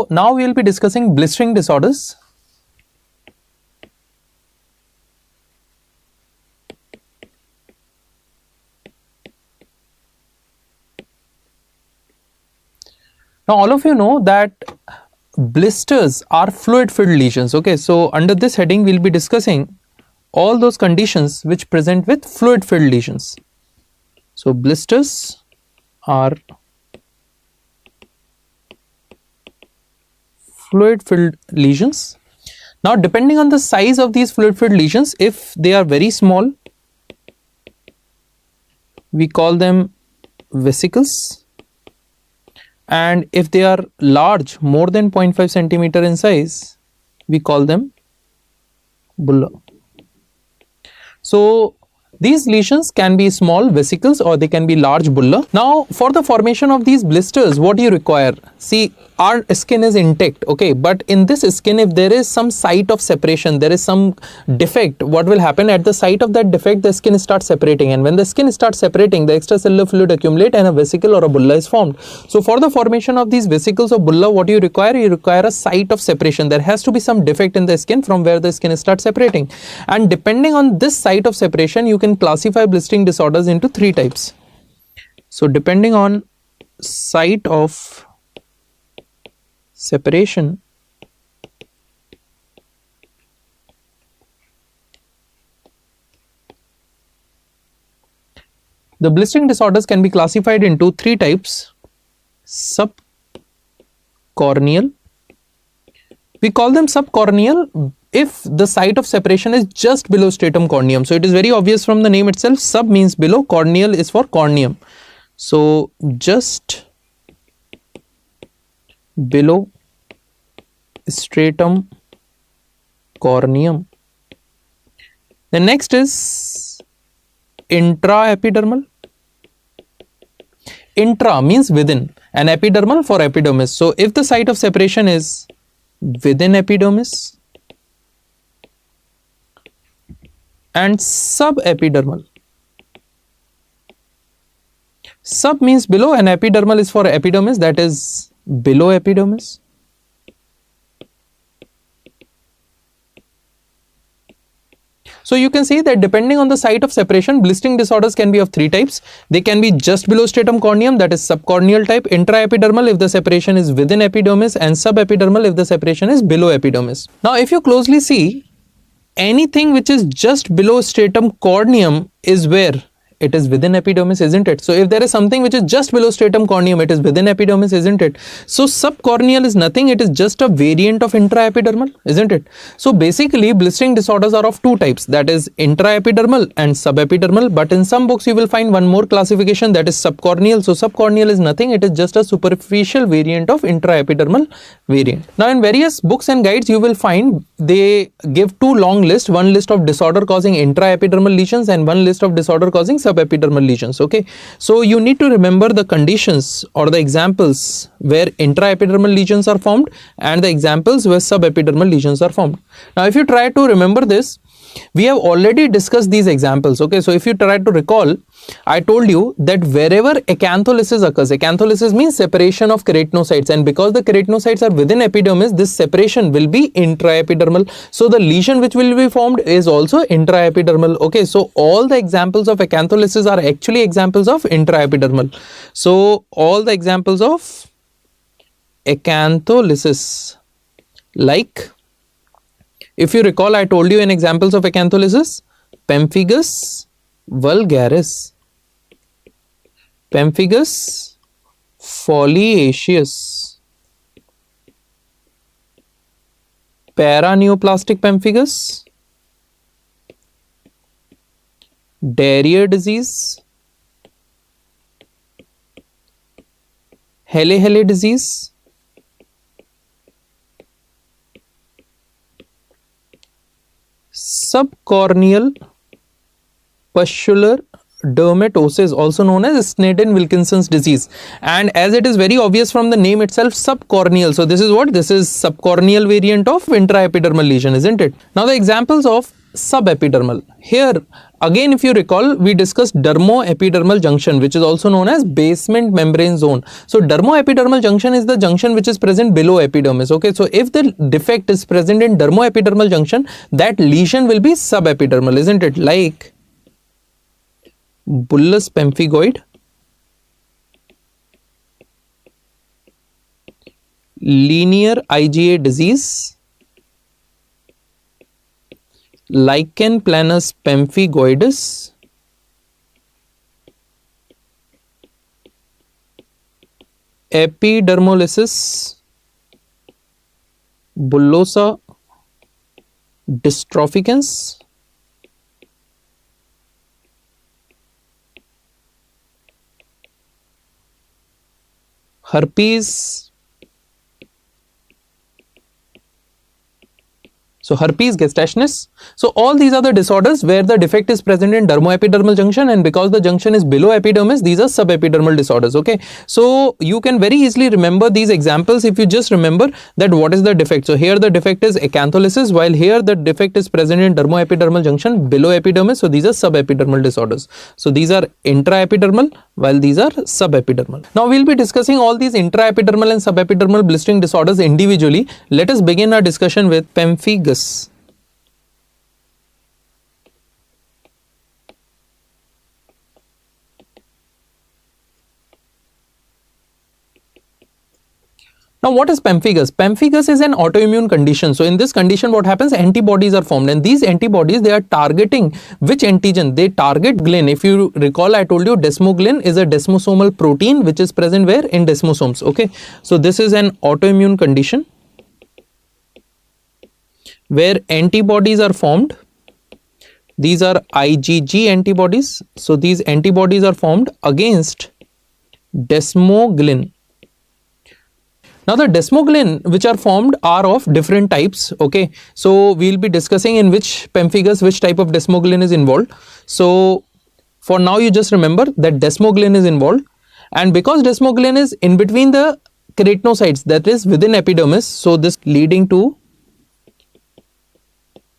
So now we will be discussing blistering disorders. Now all of you know that blisters are fluid filled lesions. Okay, so under this heading we will be discussing all those conditions which present with fluid filled lesions. So blisters are fluid filled lesions. Now depending on the size of these fluid filled lesions, if they are very small, we call them vesicles, and if they are large, more than 0.5 centimeter in size, we call them bulla. So these lesions can be small vesicles or they can be large bulla. Now for the formation of these blisters, what do you require? See, our skin is intact, okay, but in this skin, if there is some site of separation, there is some defect, what will happen? At the site of that defect, the skin starts separating, and when the skin starts separating, the extracellular fluid accumulate and a vesicle or a bulla is formed. So for the formation of these vesicles or bulla, what do you require? You require a site of separation. There has to be some defect in the skin from where the skin starts separating, and depending on this site of separation, you can classify blistering disorders into 3 types. So depending on site of separation, the blistering disorders can be classified into 3 types. Subcorneal. We call them subcorneal if the site of separation is just below stratum corneum. So it is very obvious from the name itself. Sub means below, corneal is for corneum. So just below stratum corneum. The next is intraepidermal. Intra means within, and epidermal for epidermis. So if the site of separation is within epidermis, and subepidermal. Sub means below and epidermal is for epidermis, that is below epidermis. So you can see that depending on the site of separation, blistering disorders can be of 3 types. They can be just below stratum corneum, that is subcorneal type, intraepidermal if the separation is within epidermis, and subepidermal if the separation is below epidermis. Now if you closely see, anything which is just below stratum corneum is where? It is within epidermis, isn't it? So if there is something which is just below stratum corneum, it is within epidermis, isn't it? So subcorneal is nothing, it is just a variant of intraepidermal, isn't it? So basically blistering disorders are of 2 types, that is intraepidermal and subepidermal, but in some books you will find one more classification, that is subcorneal. So subcorneal is nothing, it is just a superficial variant of intraepidermal variant. Now in various books and guides you will find they give 2 long lists, one list of disorder causing intraepidermal lesions and one list of disorder causing subepidermal lesions. Okay, so you need to remember the conditions or the examples where intraepidermal lesions are formed and the examples where subepidermal lesions are formed. Now if you try to remember this, we have already discussed these examples. Okay, so if you try to recall, I told you that wherever acantholysis occurs, acantholysis means separation of keratinocytes, and because the keratinocytes are within epidermis, this separation will be intraepidermal. So the lesion which will be formed is also intraepidermal. Okay, so all the examples of acantholysis are actually examples of intraepidermal. So all the examples of acantholysis, like if you recall, I told you in examples of acantholysis, pemphigus vulgaris, pemphigus foliaceus, paraneoplastic pemphigus, Darrier disease, Hele disease, subcorneal pustular dermatosis, also known as Snedden-Wilkinson's disease, and as it is very obvious from the name itself, subcorneal. So this is what? This is subcorneal variant of intraepidermal lesion, isn't it? Now the examples of subepidermal. Here again, if you recall, we discussed dermoepidermal junction, which is also known as basement membrane zone. So dermoepidermal junction is the junction which is present below epidermis. Okay, so if the defect is present in dermoepidermal junction, that lesion will be subepidermal, isn't it? Like bullous pemphigoid, linear IgA disease, lichen planus pemphigoides, epidermolysis bullosa dystrophicains, herpes. So herpes gestationis. So all these are the disorders where the defect is present in dermoepidermal junction, and because the junction is below epidermis, these are subepidermal disorders. Okay, so you can very easily remember these examples if you just remember that what is the defect. So here the defect is acantholysis, while here the defect is present in dermoepidermal junction below epidermis. So these are subepidermal disorders. So these are intraepidermal, while these are subepidermal. Now we'll be discussing all these intraepidermal and subepidermal blistering disorders individually. Let us begin our discussion with pemphigus. Now what is pemphigus? Pemphigus is an autoimmune condition. So in this condition what happens? Antibodies are formed, and these antibodies, they are targeting which antigen? They target glin. If you recall, I told you desmoglin is a desmosomal protein which is present where? In desmosomes. Okay, so this is an autoimmune condition where antibodies are formed. These are IgG antibodies. So these antibodies are formed against desmoglin. Now the desmoglin which are formed are of different types. Okay, so we'll be discussing in which pemphigus which type of desmoglin is involved. So for now you just remember that desmoglin is involved, and because desmoglin is in between the keratinocytes, that is within epidermis, so this leading to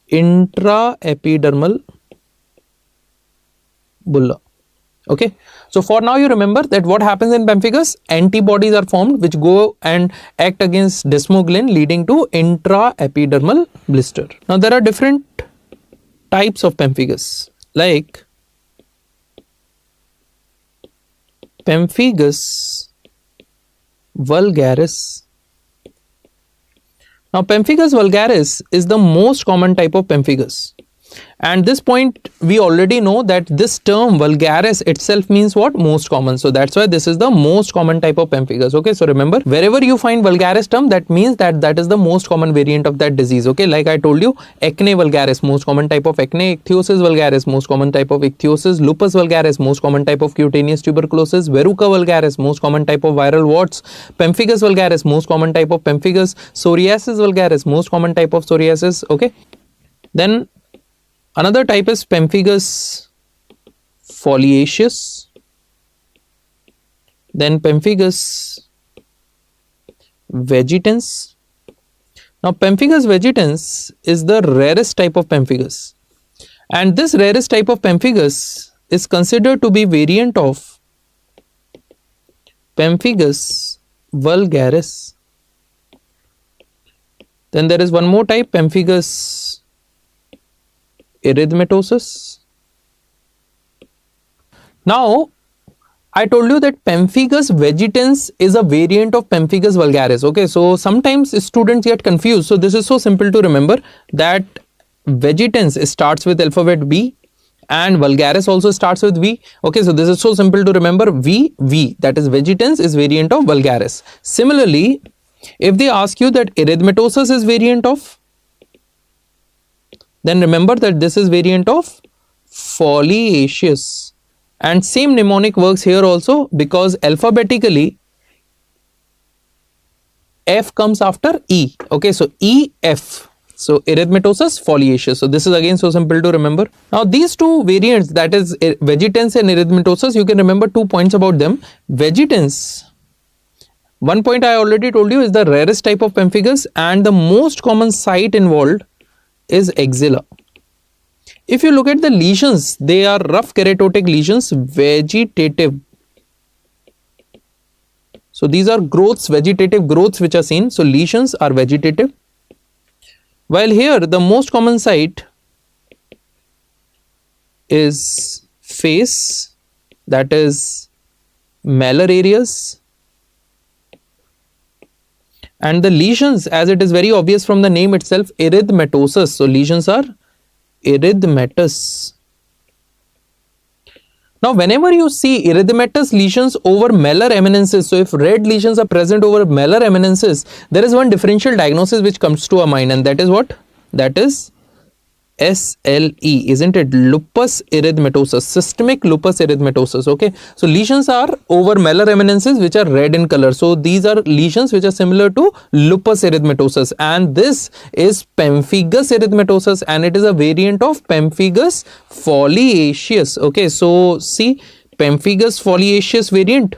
intraepidermal bulla. Okay, so for now you remember that what happens in pemphigus? Antibodies are formed which go and act against desmoglin, leading to intraepidermal blister. Now there are different types of pemphigus, like pemphigus vulgaris. Now pemphigus vulgaris is the most common type of pemphigus. And this point we already know that this term vulgaris itself means what? Most common. So that's why this is the most common type of pemphigus. Okay, so remember, wherever you find vulgaris term, that means that that is the most common variant of that disease. Okay, like I told you, acne vulgaris, most common type of acne; ichthyosis vulgaris, most common type of ichthyosis; lupus vulgaris, most common type of cutaneous tuberculosis; verruca vulgaris, most common type of viral warts; pemphigus vulgaris, most common type of pemphigus; psoriasis vulgaris, most common type of psoriasis. Okay, then another type is pemphigus foliaceus, then pemphigus vegetans. Now pemphigus vegetans is the rarest type of pemphigus, and this rarest type of pemphigus is considered to be variant of pemphigus vulgaris. Then there is one more type, pemphigus erythematosus. Now I told you that pemphigus vegetans is a variant of pemphigus vulgaris. Okay, so sometimes students get confused. So this is so simple to remember that vegetans starts with alphabet B and vulgaris also starts with V. Okay, so this is so simple to remember. V, that is vegetans, is variant of vulgaris. Similarly, if they ask you that erythematosus is variant of, then remember that this is variant of foliaceus. And same mnemonic works here also, because alphabetically F comes after E. Okay, so EF. So erythematosus, foliaceus. So this is again so simple to remember. Now these two variants, that is vegetans and erythematosus, you can remember 2 points about them. Vegetans, one point I already told you, is the rarest type of pemphigus, and the most common site involved is axilla. If you look at the lesions, they are rough keratotic lesions, vegetative. So these are growths, vegetative growths which are seen. So lesions are vegetative. While here the most common site is face, that is malar areas. And the lesions, as it is very obvious from the name itself, erythematosus. So lesions are erythematous. Now, whenever you see erythematous lesions over malar eminences, so if red lesions are present over malar eminences, there is one differential diagnosis which comes to our mind, and that is what? That is SLE, isn't it? Lupus erythematosus, systemic lupus erythematosus. Okay, so lesions are over malar eminences which are red in color. So these are lesions which are similar to lupus erythematosus, and this is pemphigus erythematosus, and it is a variant of pemphigus foliaceus. Okay, so see, pemphigus foliaceus variant.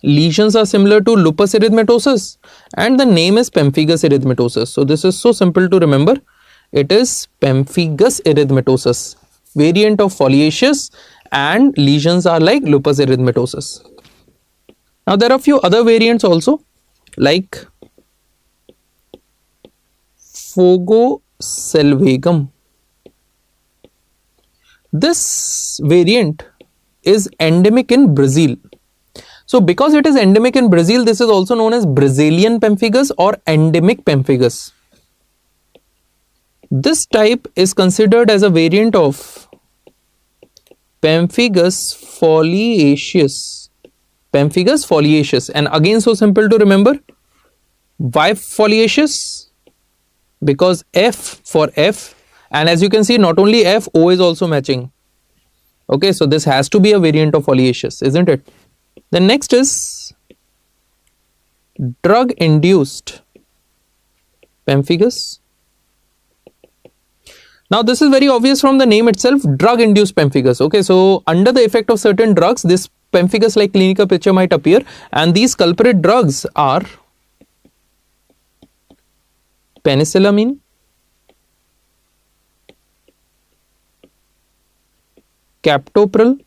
Lesions are similar to lupus erythematosus, and the name is pemphigus erythematosus. So this is so simple to remember. It is pemphigus erythematosus, variant of foliaceus, and lesions are like lupus erythematosus. Now there are a few other variants also, like Fogoselvagum. This variant is endemic in Brazil. So because it is endemic in Brazil, this is also known as Brazilian pemphigus or endemic pemphigus. This type is considered as a variant of pemphigus foliaceus. Pemphigus foliaceus, and again so simple to remember. Why foliaceus? Because F for F, and as you can see, not only F, O is also matching. Okay, so this has to be a variant of foliaceus, isn't it? The next is drug induced pemphigus. Now this is very obvious from the name itself, drug induced pemphigus. Okay, so under the effect of certain drugs, this pemphigus like clinical picture might appear, and these culprit drugs are penicillamine, captopril,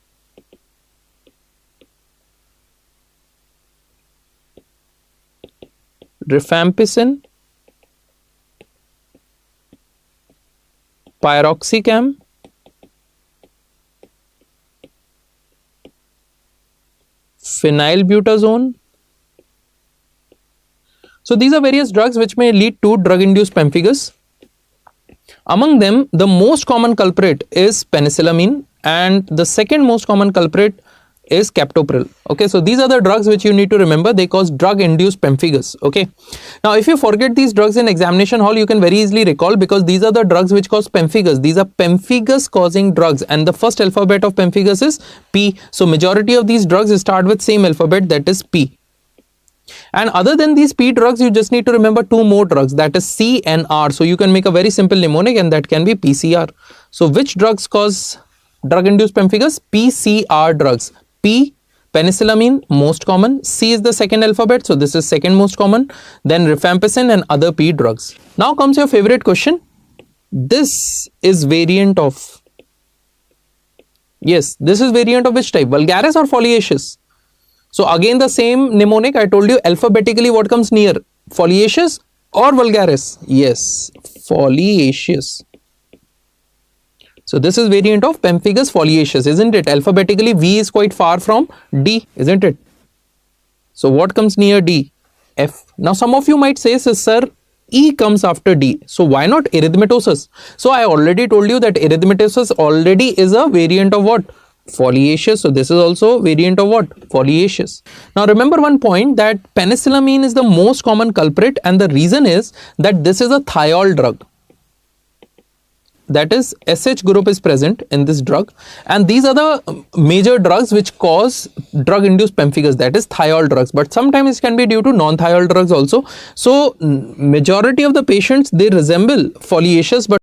rifampicin, piroxicam, phenylbutazone. So these are various drugs which may lead to drug-induced pemphigus. Among them, the most common culprit is penicillamine, and the second most common culprit is captopril. Okay, so these are the drugs which you need to remember. They cause drug-induced pemphigus. Okay, now if you forget these drugs in examination hall, you can very easily recall, because these are the drugs which cause pemphigus. These are pemphigus causing drugs, and the first alphabet of pemphigus is P. So majority of these drugs start with same alphabet, that is P. And other than these P drugs, you just need to remember two more drugs, that is C and R. So you can make a very simple mnemonic, and that can be PCR. So which drugs cause drug-induced pemphigus? PCR drugs. P, penicillamine, most common. C is the second alphabet, so this is second most common. Then rifampicin and other P drugs. Now comes your favorite question. This is variant of, yes, this is variant of which type? Vulgaris or foliaceus? So again the same mnemonic, I told you alphabetically what comes near, foliaceus or vulgaris? Yes, foliaceus. So this is variant of pemphigus foliaceus, isn't it? Alphabetically V is quite far from D, isn't it? So what comes near D? F. Now some of you might say, sir, E comes after D. So why not erythematosus? So I already told you that erythematosus already is a variant of what? Foliaceus. So this is also variant of what? Foliaceus. Now remember one point, that penicillamine is the most common culprit, and the reason is that this is a thiol drug. That is, SH group is present in this drug, and these are the major drugs which cause drug induced pemphigus, that is thiol drugs, but sometimes it can be due to non-thiol drugs also. So majority of the patients, they resemble foliaceus, but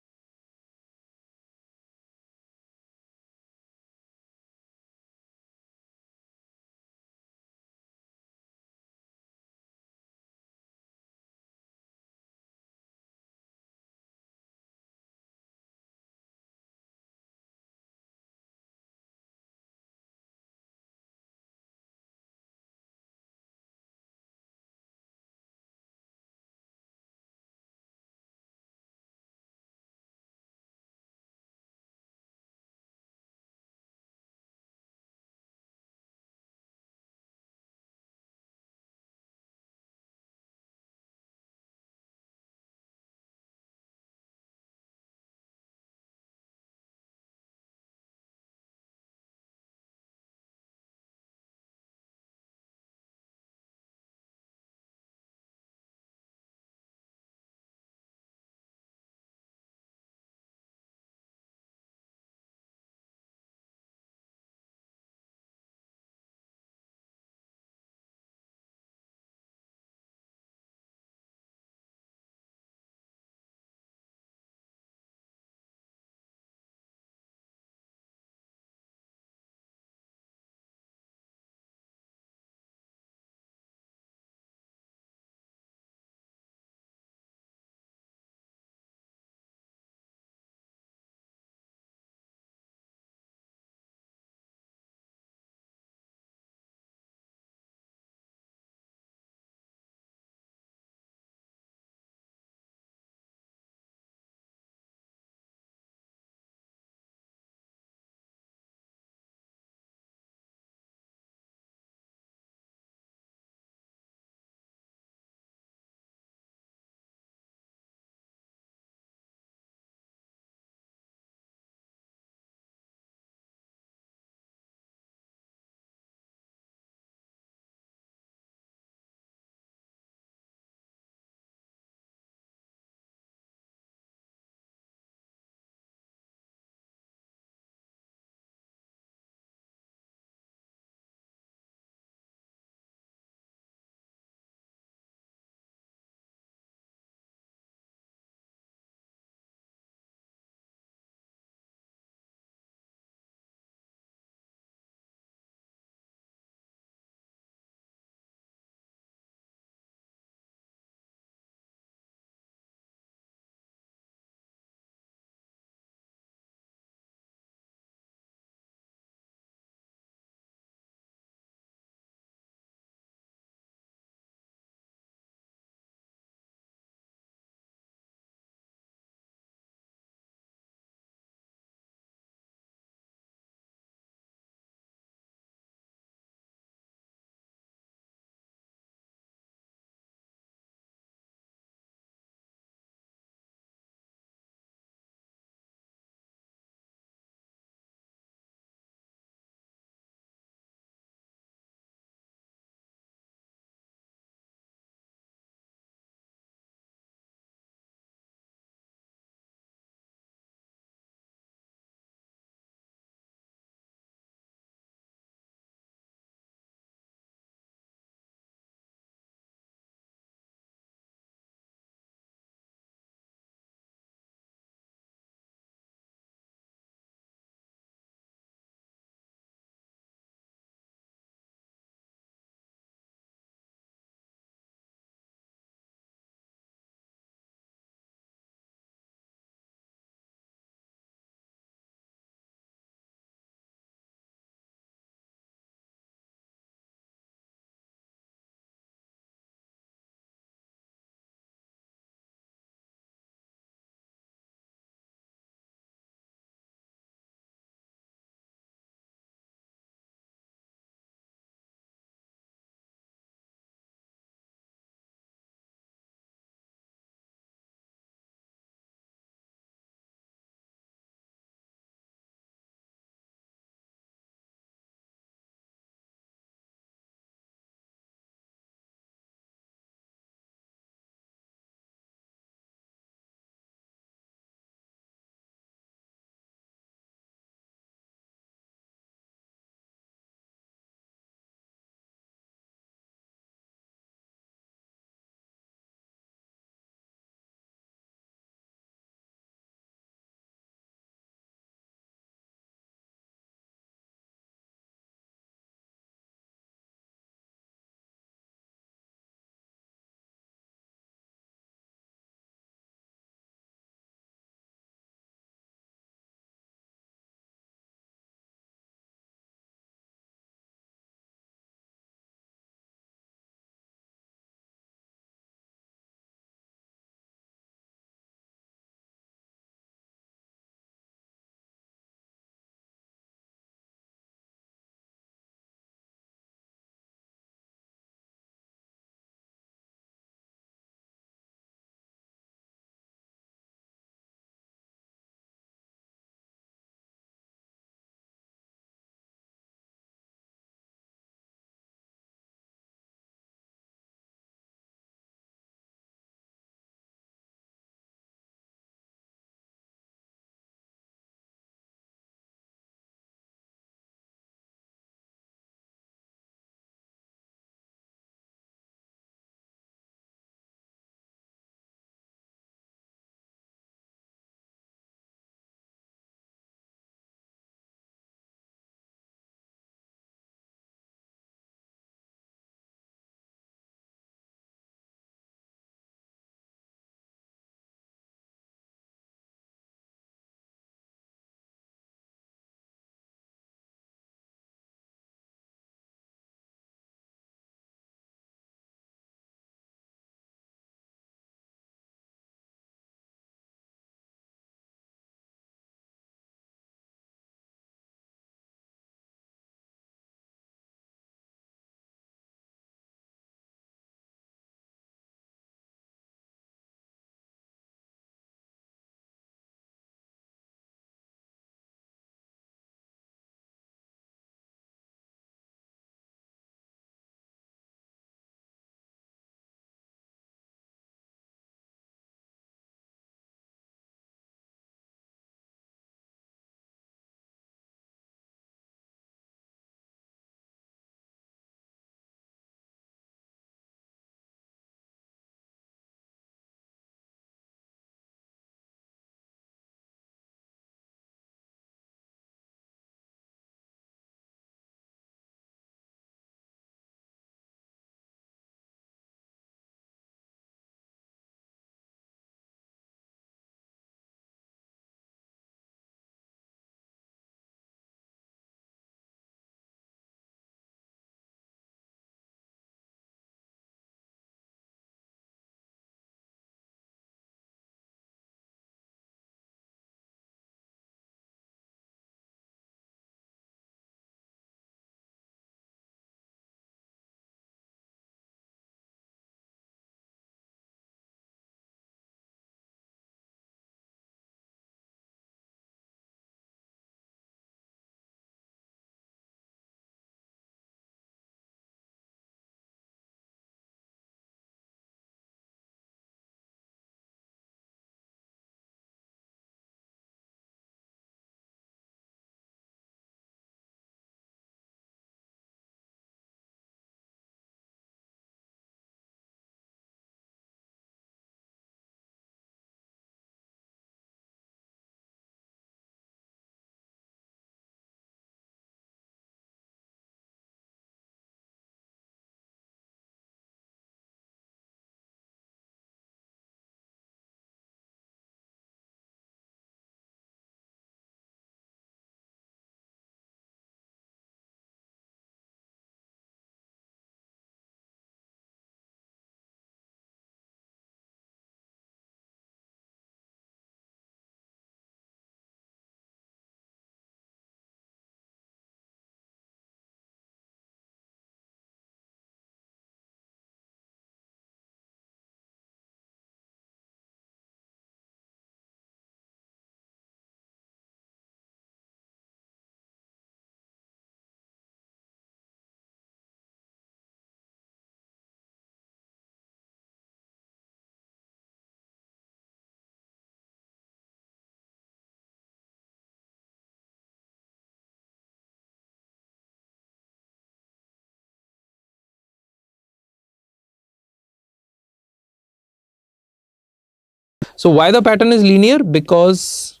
So why the pattern is linear? Because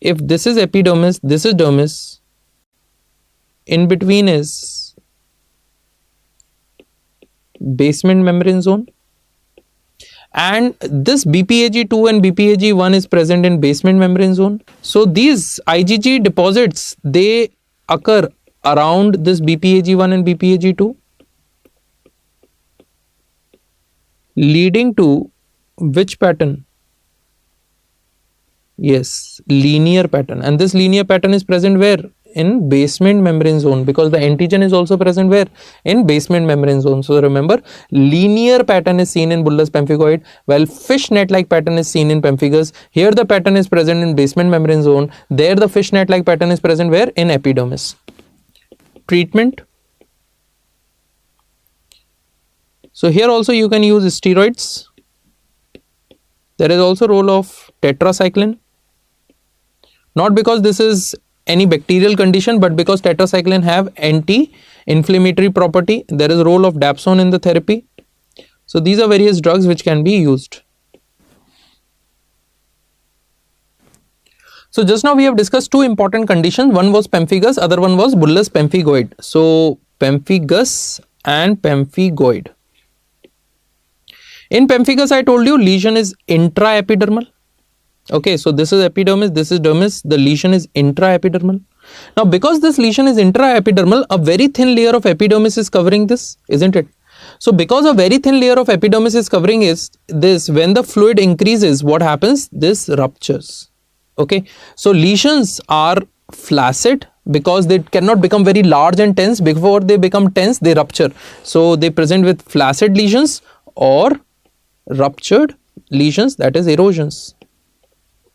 if this is epidermis, this is dermis, in between is basement membrane zone, and this BPAG2 and BPAG1 is present in basement membrane zone. So these IgG deposits, they occur around this BPAG1 and BPAG2, leading to which pattern? Yes, linear pattern. And this linear pattern is present where? In basement membrane zone, because the antigen is also present where? In basement membrane zone. So remember, linear pattern is seen in bullous pemphigoid, while fishnet like pattern is seen in pemphigus. Here the pattern is present in basement membrane zone. There the fishnet like pattern is present where? In epidermis. Treatment. So here also you can use steroids. There is also role of tetracycline. Not because this is any bacterial condition, but because tetracycline have anti-inflammatory property. There is a role of dapsone in the therapy. So these are various drugs which can be used. So just now we have discussed two important conditions. One was pemphigus, other one was bullous pemphigoid. So pemphigus and pemphigoid. In pemphigus, I told you lesion is intraepidermal. Okay, so this is epidermis, this is dermis, the lesion is intraepidermal. Now because this lesion is intraepidermal, a very thin layer of epidermis is covering this, isn't it? So because a very thin layer of epidermis is covering this, when the fluid increases, what happens? This ruptures. Okay, so lesions are flaccid because they cannot become very large and tense. Before they become tense, they rupture. So they present with flaccid lesions or ruptured lesions, that is erosions.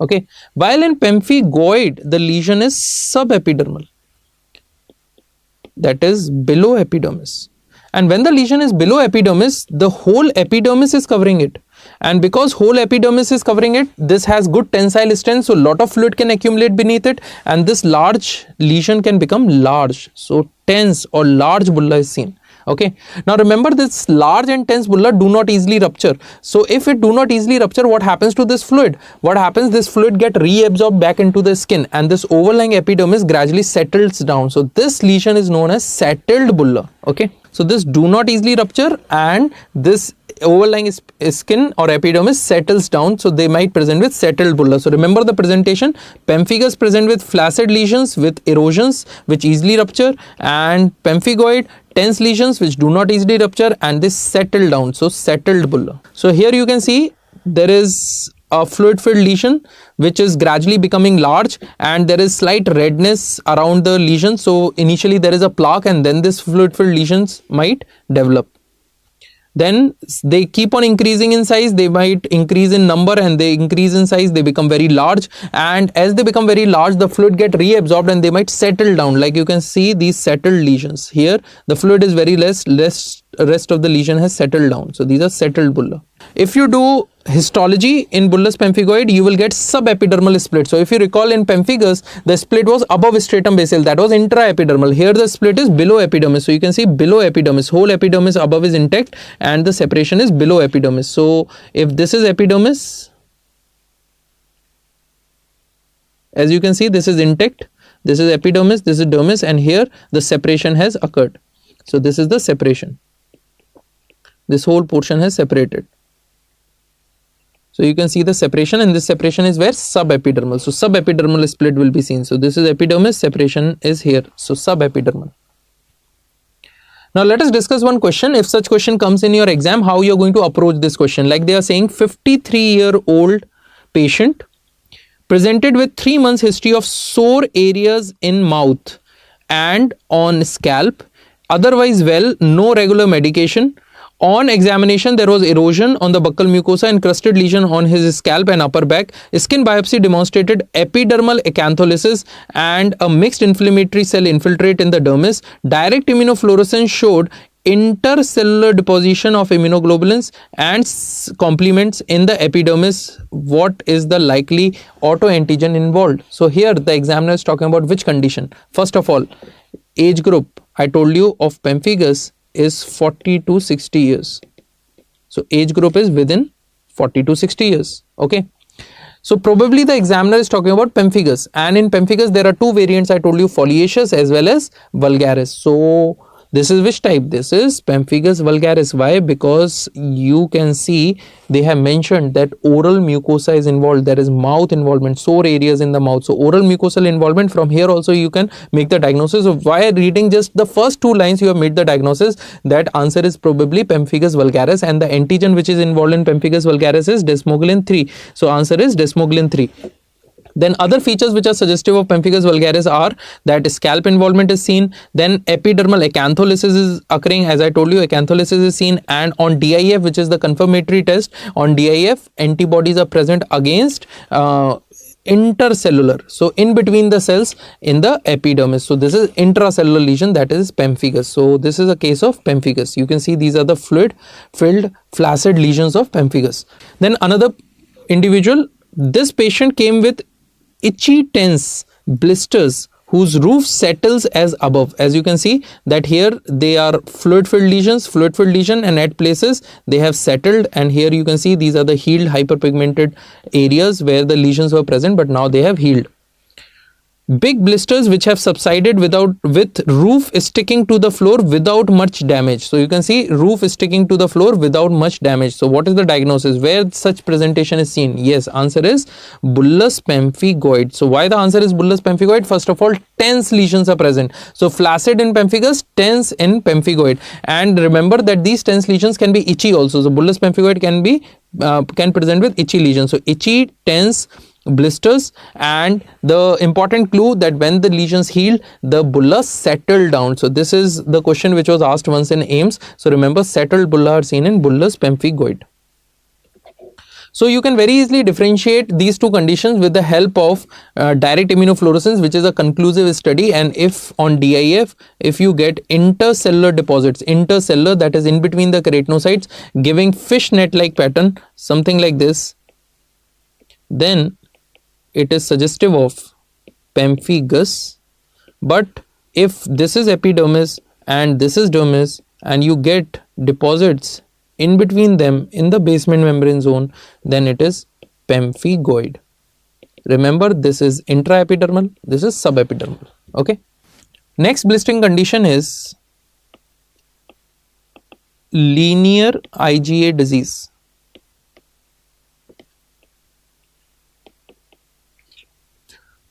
Okay, while in pemphigoid the lesion is subepidermal, that is below epidermis, and when the lesion is below epidermis, the whole epidermis is covering it, and because whole epidermis is covering it, this has good tensile strength, so lot of fluid can accumulate beneath it, and this large lesion can become large, so tense or large bulla is seen. Okay, now remember, this large and tense bulla do not easily rupture. So if it do not easily rupture, what happens to this fluid? What happens? This fluid get reabsorbed back into the skin, and this overlying epidermis gradually settles down. So this lesion is known as settled bulla. Okay, so this do not easily rupture, and this overlying skin or epidermis settles down, so they might present with settled bulla. So remember the presentation: pemphigus present with flaccid lesions with erosions which easily rupture, and pemphigoid tense lesions which do not easily rupture and they settle down, so settled bulla. So here you can see there is a fluid filled lesion which is gradually becoming large, and there is slight redness around the lesion. So initially there is a plaque, and then this fluid filled lesions might develop. Then they keep on increasing in size, they might increase in number, and they increase in size, they become very large, and as they become very large, the fluid get reabsorbed and they might settle down. Like you can see these settled lesions. Here the fluid is very less, rest of the lesion has settled down. So these are settled bulla. If you do histology in bullous pemphigoid, you will get subepidermal split. So if you recall, in pemphigus the split was above stratum basal, that was intraepidermal. Here the split is below epidermis. So you can see below epidermis, whole epidermis above is intact and the separation is below epidermis. So if this is epidermis, as you can see, this is intact, this is epidermis, this is dermis, and here the separation has occurred. So this is the separation, this whole portion has separated. So you can see the separation, and this separation is where? Subepidermal. So subepidermal split will be seen. So this is epidermis, separation is here. So subepidermal. Now let us discuss one question. If such question comes in your exam, how you are going to approach this question? Like they are saying, 53-year-old patient presented with 3 months history of sore areas in mouth and on scalp, otherwise well, no regular medication. On examination, there was erosion on the buccal mucosa and crusted lesion on his scalp and upper back. Skin biopsy demonstrated epidermal acantholysis and a mixed inflammatory cell infiltrate in the dermis. Direct immunofluorescence showed intercellular deposition of immunoglobulins and complements in the epidermis. What is the likely autoantigen involved? So here the examiner is talking about which condition? First of all, age group, I told you, of pemphigus is 40 to 60 years. So age group is within 40 to 60 years. Okay. So probably the examiner is talking about pemphigus, and in pemphigus there are two variants I told you, foliaceous as well as vulgaris. So this is which type? This is pemphigus vulgaris. Why? Because you can see they have mentioned that oral mucosa is involved, there is mouth involvement, sore areas in the mouth. So oral mucosal involvement, from here also you can make the diagnosis. of why reading just the first two lines you have made the diagnosis. That answer is probably pemphigus vulgaris, and the antigen which is involved in pemphigus vulgaris is desmoglein 3. So answer is desmoglein 3. Then other features which are suggestive of pemphigus vulgaris are that scalp involvement is seen, then epidermal acantholysis is occurring, as I told you, acantholysis is seen, and on DIF, which is the confirmatory test, on DIF antibodies are present against intercellular, so in between the cells in the epidermis. So this is intracellular lesion, that is pemphigus. So this is a case of pemphigus. You can see these are the fluid filled flaccid lesions of pemphigus. Then another individual, this patient came with itchy tense blisters whose roof settles as above. As you can see that here they are fluid filled lesions, fluid filled lesion, and at places they have settled, and here you can see these are the healed hyperpigmented areas where the lesions were present but now they have healed. Big blisters which have subsided with roof sticking to the floor without much damage. So you can see roof is sticking to the floor without much damage. So what is the diagnosis where such presentation is seen? Yes, answer is bullous pemphigoid. So why the answer is bullous pemphigoid? First of all, tense lesions are present. So flaccid in pemphigus, tense in pemphigoid, and remember that these tense lesions can be itchy also. So bullous pemphigoid can present with itchy lesions. So itchy, tense blisters, and the important clue that when the lesions heal, the bulla settle down. So this is the question which was asked once in AIIMS. So remember, settled bulla are seen in bullous pemphigoid. So you can very easily differentiate these two conditions with the help of direct immunofluorescence, which is a conclusive study. And if on DIF, if you get intercellular deposits, intercellular, that is in between the keratinocytes, giving fishnet like pattern, something like this, then it is suggestive of pemphigus. But if this is epidermis and this is dermis, and you get deposits in between them in the basement membrane zone, then it is pemphigoid. Remember, this is intraepidermal, this is subepidermal. Okay. Next blistering condition is linear IgA disease.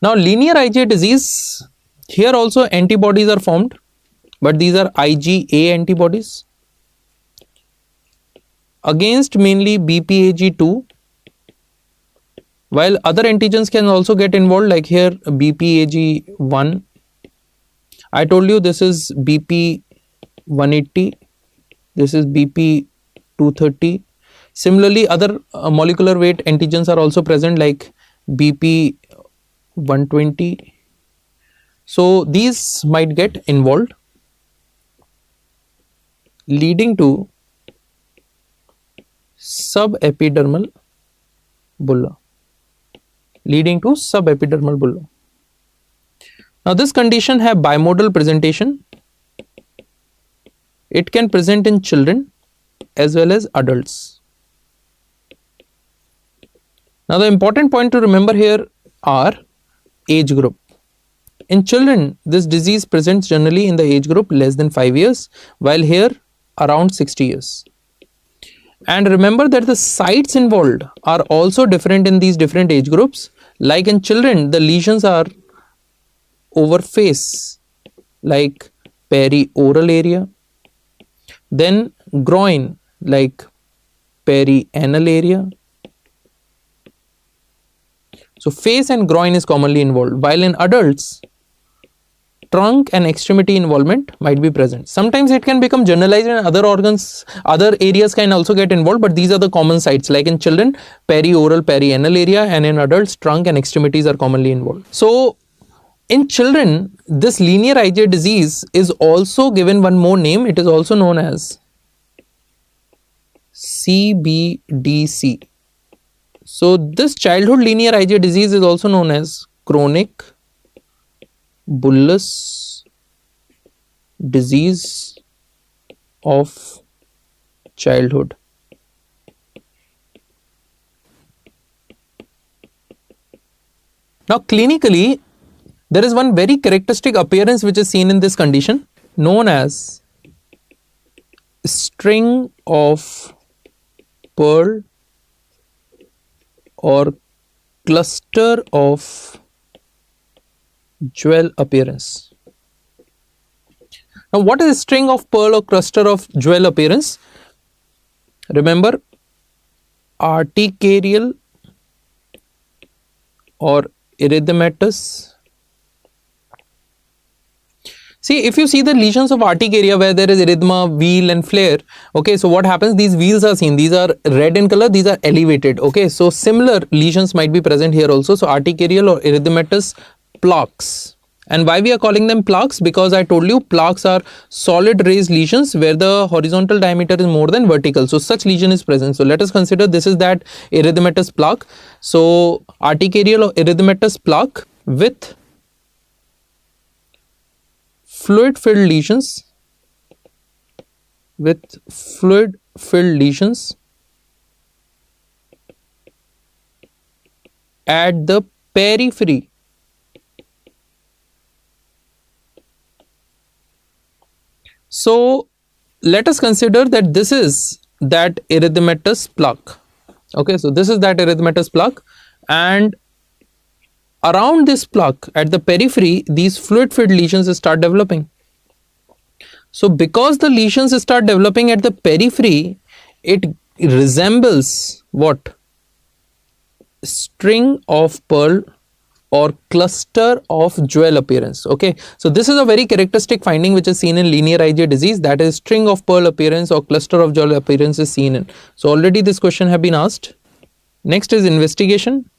Now linear IgA disease, here also antibodies are formed, but these are IgA antibodies against mainly BPAG2, while other antigens can also get involved, like here BPAG1. I told you this is BP180, this is BP230. Similarly, other molecular weight antigens are also present, like BP120. So these might get involved, leading to subepidermal bulla. Now this condition have bimodal presentation. It can present in children as well as adults. Now the important point to remember here are age group. In children, this disease presents generally in the age group less than 5 years, while here around 60 years. And remember that the sites involved are also different in these different age groups. Like in children, the lesions are over face, like perioral area, then groin, like perianal area. So face and groin is commonly involved, while in adults, trunk and extremity involvement might be present. Sometimes it can become generalized and other organs, other areas can also get involved, but these are the common sites. Like in children, perioral, perianal area, and in adults, trunk and extremities are commonly involved. So in children, this linear IgA disease is also given one more name. It is also known as CBDC. So this childhood linear IgA disease is also known as chronic bullous disease of childhood. Now clinically, there is one very characteristic appearance which is seen in this condition known as string of pearl or cluster of jewel appearance. Now what is string of pearl or cluster of jewel appearance? Remember, articarial or erythematous. See, if you see the lesions of articaria where there is erythema, wheal and flare, okay, so what happens, these wheals are seen, these are red in color, these are elevated, okay, so similar lesions might be present here also. So articarial or erythematous plaques. And why we are calling them plaques? Because I told you plaques are solid raised lesions where the horizontal diameter is more than vertical. So such lesion is present. So let us consider this is that erythematous plaque. So articarial or erythematous plaque with fluid filled lesions at the periphery . So let us consider that this is that erythematous plaque. Okay, so this is that erythematous plaque, and around this plaque at the periphery, these fluid filled lesions start developing. So because the lesions start developing at the periphery, it resembles what? String of pearl or cluster of jewel appearance. Okay, so this is a very characteristic finding which is seen in linear IgA disease, that is string of pearl appearance or cluster of jewel appearance is seen in. So already this question have been asked. Next is investigation.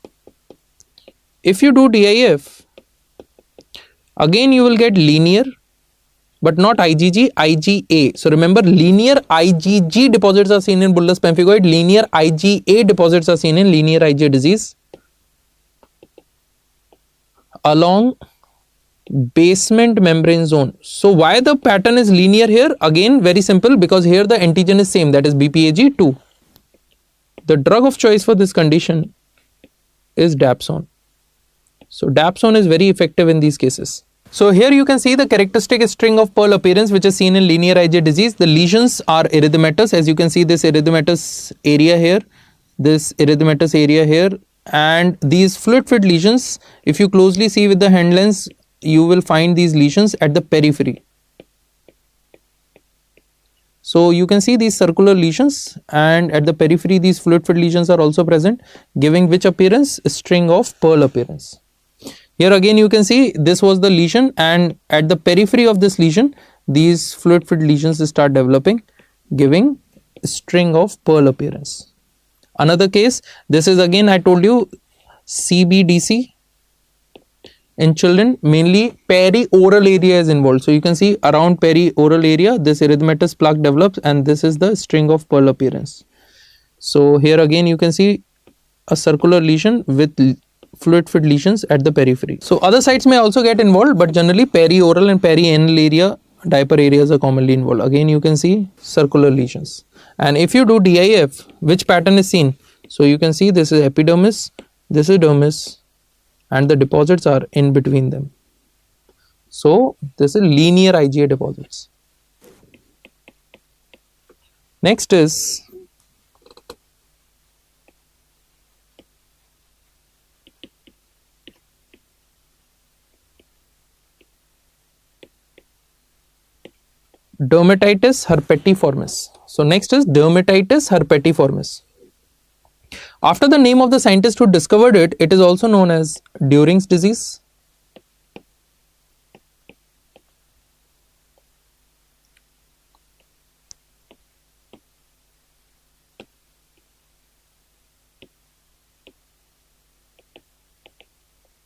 If you do DIF, again you will get linear but not IgG, IgA. So remember, linear IgG deposits are seen in bullous pemphigoid, linear IgA deposits are seen in linear IgA disease along basement membrane zone. So why the pattern is linear here? Again very simple, because here the antigen is same, that is BPAG2. The drug of choice for this condition is dapsone. So dapsone is very effective in these cases. So here you can see the characteristic string of pearl appearance which is seen in linear IgA disease. The lesions are erythematous, as you can see this erythematous area here, this erythematous area here, and these fluid filled lesions, if you closely see with the hand lens, you will find these lesions at the periphery. So you can see these circular lesions, and at the periphery these fluid filled lesions are also present, giving which appearance? A string of pearl appearance. Here again you can see this was the lesion, and at the periphery of this lesion these fluid filled lesions start developing, giving a string of pearl appearance. Another case, this is again I told you CBDC. In children mainly perioral area is involved. So you can see around perioral area this erythematous plaque develops, and this is the string of pearl appearance. So here again you can see a circular lesion with fluid filled lesions at the periphery. So other sites may also get involved, but generally perioral and perianal area, diaper areas are commonly involved. Again you can see circular lesions. And if you do DIF, which pattern is seen? So you can see this is epidermis, this is dermis, and the deposits are in between them. So this is linear IgA deposits. Next is dermatitis herpetiformis. So next is dermatitis herpetiformis. After the name of the scientist who discovered it, it is also known as During's disease.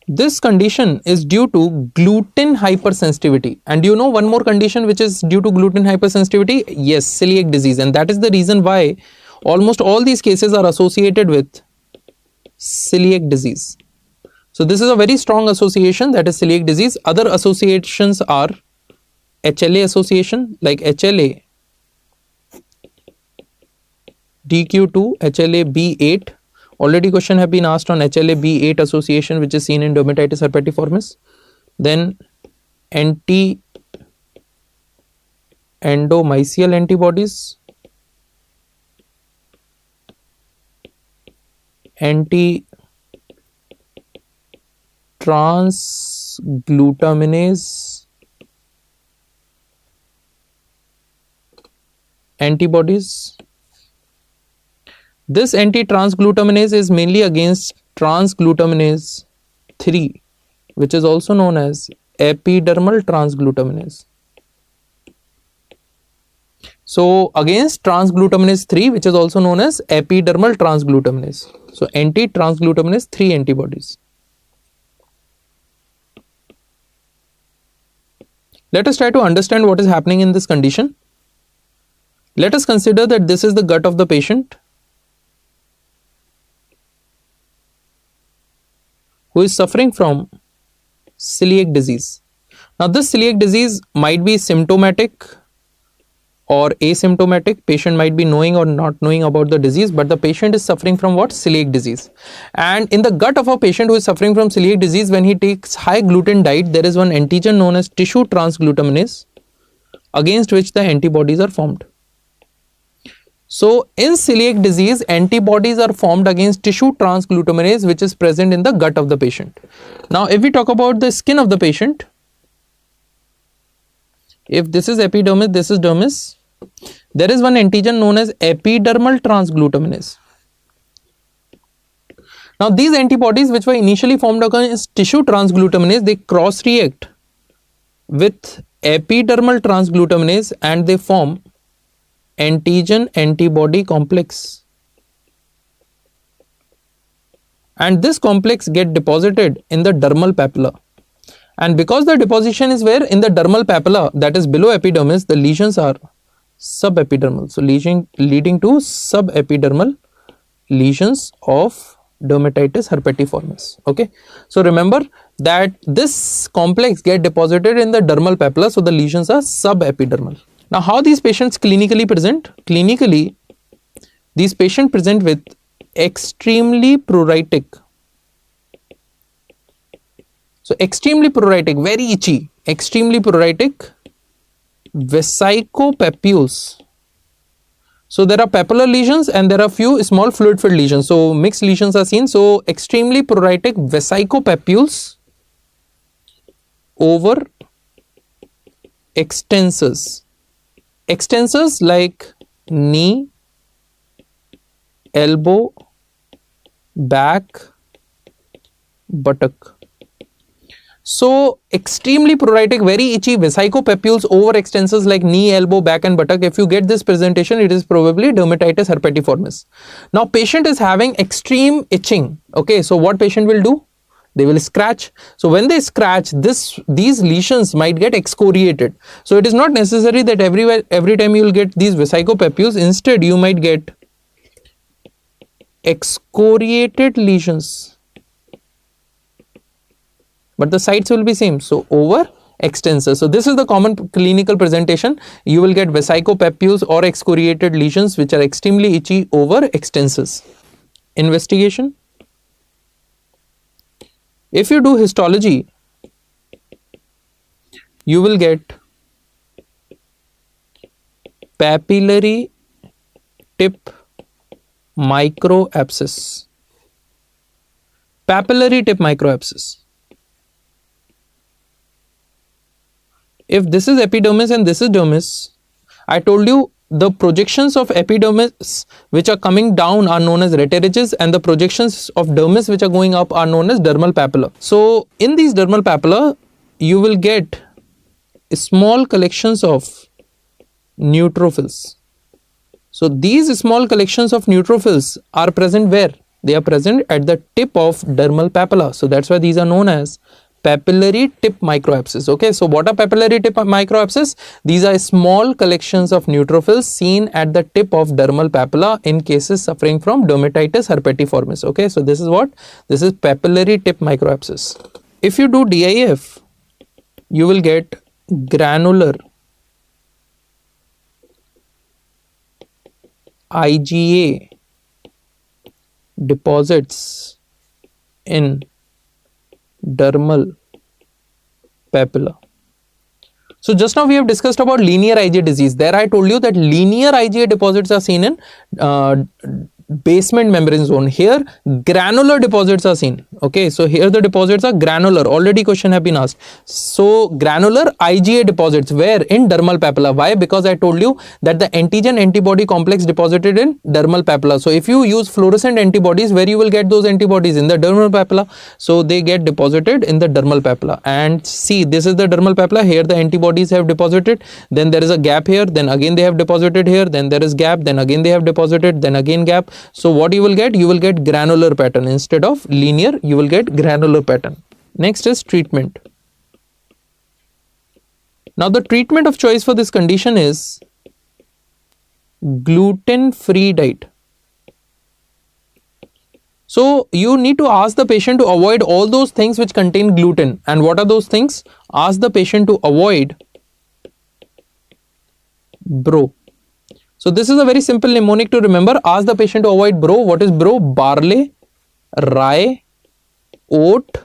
This condition is due to gluten hypersensitivity. And you know one more condition which is due to gluten hypersensitivity? Yes, celiac disease. And that is the reason why almost all these cases are associated with celiac disease. So this is a very strong association, that is celiac disease. Other associations are HLA association, like HLA DQ2, HLA B8, Already question have been asked on HLA-B8 association, which is seen in dermatitis herpetiformis. Then anti-endomysial antibodies, anti-transglutaminase antibodies. This anti-transglutaminase is mainly against transglutaminase 3, which is also known as epidermal transglutaminase. So against transglutaminase 3, which is also known as epidermal transglutaminase. So anti-transglutaminase 3 antibodies. Let us try to understand what is happening in this condition. Let us consider that this is the gut of the patient who is suffering from celiac disease. Now this celiac disease might be symptomatic or asymptomatic. Patient might be knowing or not knowing about the disease, but the patient is suffering from what? Celiac disease. And in the gut of a patient who is suffering from celiac disease, when he takes high gluten diet, there is one antigen known as tissue transglutaminase, against which the antibodies are formed. So in celiac disease, antibodies are formed against tissue transglutaminase, which is present in the gut of the patient. Now if we talk about the skin of the patient, if this is epidermis, this is dermis, there is one antigen known as epidermal transglutaminase. Now these antibodies, which were initially formed against tissue transglutaminase, they cross react with epidermal transglutaminase and they form antigen antibody complex, and this complex get deposited in the dermal papilla. And because the deposition is where? In the dermal papilla, that is below epidermis, the lesions are subepidermal. So leading to subepidermal lesions of dermatitis herpetiformis. Okay, so remember that this complex get deposited in the dermal papilla, so the lesions are subepidermal. Now how these patients clinically present? Clinically, these patients present with extremely pruritic. So extremely pruritic, very itchy, extremely pruritic vesicopapules. So there are papillar lesions and there are few small fluid filled lesions. So mixed lesions are seen. So extremely pruritic vesicopapules over extensors. Extensors like knee, elbow, back, buttock. So extremely pruritic, very itchy vesicopapules over extensors like knee, elbow, back and buttock. If you get this presentation, it is probably dermatitis herpetiformis. Now patient is having extreme itching. Okay, so what patient will do? They will scratch. So when they scratch, these lesions might get excoriated. So it is not necessary that every time you will get these vesicopapules. Instead, you might get excoriated lesions, but the sites will be same. So over extensor. So this is the common clinical presentation. You will get vesicopapules or excoriated lesions which are extremely itchy over extensors. Investigation. If you do histology, you will get papillary tip microabscess. Papillary tip microabscess. If this is epidermis and this is dermis, I told you the projections of epidermis which are coming down are known as rete-ridges, and the projections of dermis which are going up are known as dermal papilla. So in these dermal papilla, you will get small collections of neutrophils. So these small collections of neutrophils are present where? They are present at the tip of dermal papilla. So that's why these are known as papillary tip microabscess. Okay, so what are papillary tip microabscess? These are small collections of neutrophils seen at the tip of dermal papilla in cases suffering from dermatitis herpetiformis. Okay, so this is what? This is papillary tip microabscess. If you do DIF, you will get granular IgA deposits in dermal papilla. So just now we have discussed about linear IgA disease. There I told you that linear IgA deposits are seen in basement membrane zone. Here granular deposits are seen. Okay, so here the deposits are granular. Already question have been asked. So granular IgA deposits where? In dermal papilla. Why? Because I told you that the antigen antibody complex deposited in dermal papilla. So if you use fluorescent antibodies, where you will get those antibodies? In the dermal papilla. So they get deposited in the dermal papilla. And see, this is the dermal papilla. Here the antibodies have deposited. Then there is a gap here. Then again they have deposited here. Then there is gap. Then again they have deposited. Then again gap. So what you will get? You will get granular pattern. Instead of linear, you will get granular pattern. Next is treatment. Now the treatment of choice for this condition is gluten-free diet. So you need to ask the patient to avoid all those things which contain gluten. And what are those things? Ask the patient to avoid bro. So this is a very simple mnemonic to remember. Ask the patient to avoid bro. What is bro? Barley, rye, oat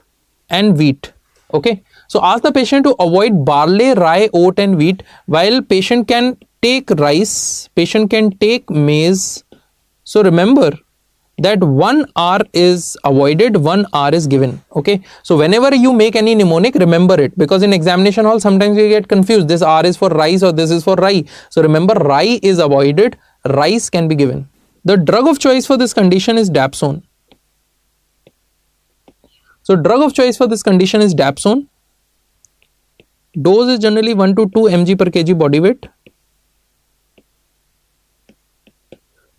and wheat. Okay. So ask the patient to avoid barley, rye, oat and wheat, while patient can take rice, patient can take maize. So remember that 1 R is avoided, 1 R is given. Okay, so whenever you make any mnemonic, remember it, because in examination hall sometimes you get confused, this R is for rice or this is for rye. So remember, rye is avoided, rice can be given. The drug of choice for this condition is dapsone. So drug of choice for this condition is dapsone. Dose is generally 1 to 2 mg per kg body weight.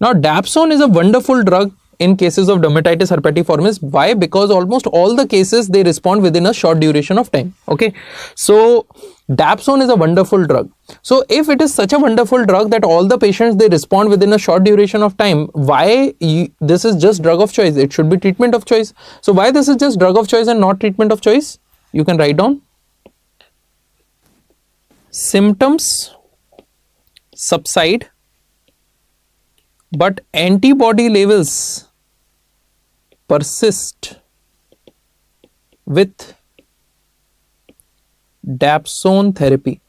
Now dapsone is a wonderful drug in cases of dermatitis herpetiformis. Why? Because almost all the cases they respond within a short duration of time. Okay, so dapsone is a wonderful drug. So if it is such a wonderful drug that all the patients they respond within a short duration of time, why this is just drug of choice? It should be treatment of choice. So why this is just drug of choice and not treatment of choice? You can write down. Symptoms subside, but antibody levels persist with dapsone therapy.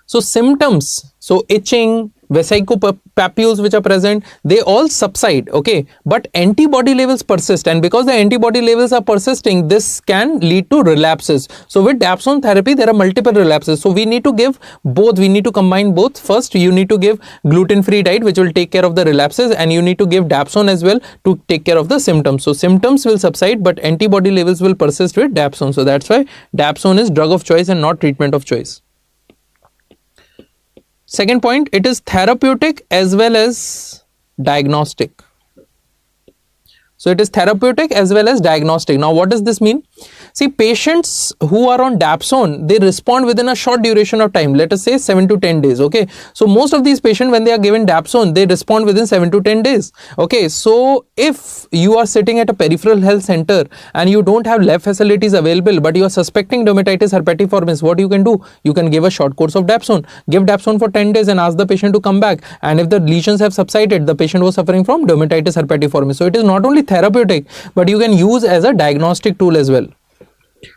So symptoms, so itching, vesicopapules which are present, they all subside, okay, but antibody levels persist, and because the antibody levels are persisting, this can lead to relapses. So with dapsone therapy there are multiple relapses, so we need to give both, we need to combine both. First you need to give gluten-free diet which will take care of the relapses, and you need to give dapsone as well to take care of the symptoms. So symptoms will subside but antibody levels will persist with dapsone. So that's why dapsone is drug of choice and not treatment of choice. Second point, it is therapeutic as well as diagnostic. So it is therapeutic as well as diagnostic. Now what does this mean? See, patients who are on dapsone, they respond within a short duration of time, let us say 7 to 10 days. Okay, so most of these patients when they are given dapsone, they respond within 7 to 10 days. Okay, so if you are sitting at a peripheral health center and you don't have lab facilities available but you are suspecting dermatitis herpetiformis, what you can do? You can give a short course of dapsone. Give dapsone for 10 days and ask the patient to come back, and if the lesions have subsided, the patient was suffering from dermatitis herpetiformis. So it is not only therapeutic but you can use as a diagnostic tool as well.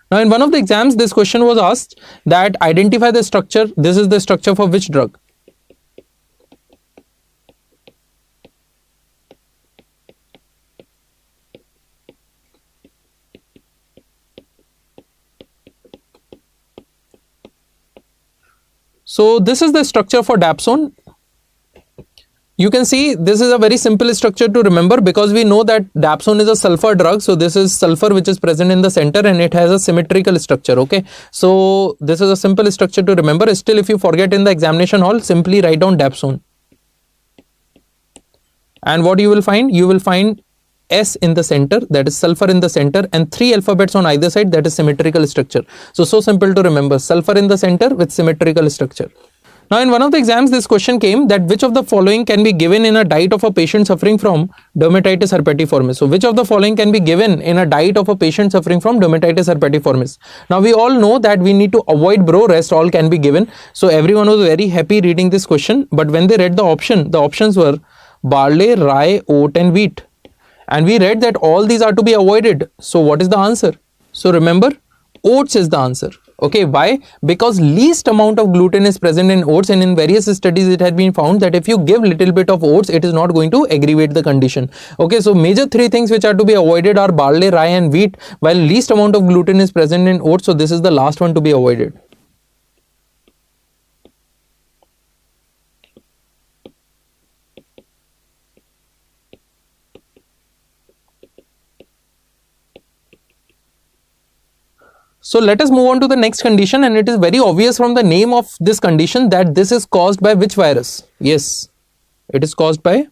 Now in one of the exams this question was asked that identify the structure. This is the structure for which drug? So this is the structure for dapsone. You can see this is a very simple structure to remember because we know that dapsone is a sulfur drug. So this is sulfur which is present in the center and it has a symmetrical structure. Okay, so this is a simple structure to remember. Still, if you forget in the examination hall, simply write down dapsone. And what you will find? You will find S in the center, that is sulfur in the center, and 3 alphabets on either side, that is symmetrical structure. So simple to remember, sulfur in the center with symmetrical structure. Now in one of the exams this question came that which of the following can be given in a diet of a patient suffering from dermatitis herpetiformis. So which of the following can be given in a diet of a patient suffering from dermatitis herpetiformis? Now we all know that we need to avoid bro, rest all can be given. So everyone was very happy reading this question, but when they read the options were barley, rye, oat and wheat. And we read that all these are to be avoided. So what is the answer? So remember, oats is the answer. Okay, why? Because least amount of gluten is present in oats, and in various studies it has been found that if you give little bit of oats, it is not going to aggravate the condition. Okay, so major three things which are to be avoided are barley, rye and wheat, while least amount of gluten is present in oats, so this is the last one to be avoided. So let us move on to the next condition, and it is very obvious from the name of this condition that this is caused by which virus? Yes, it is caused by.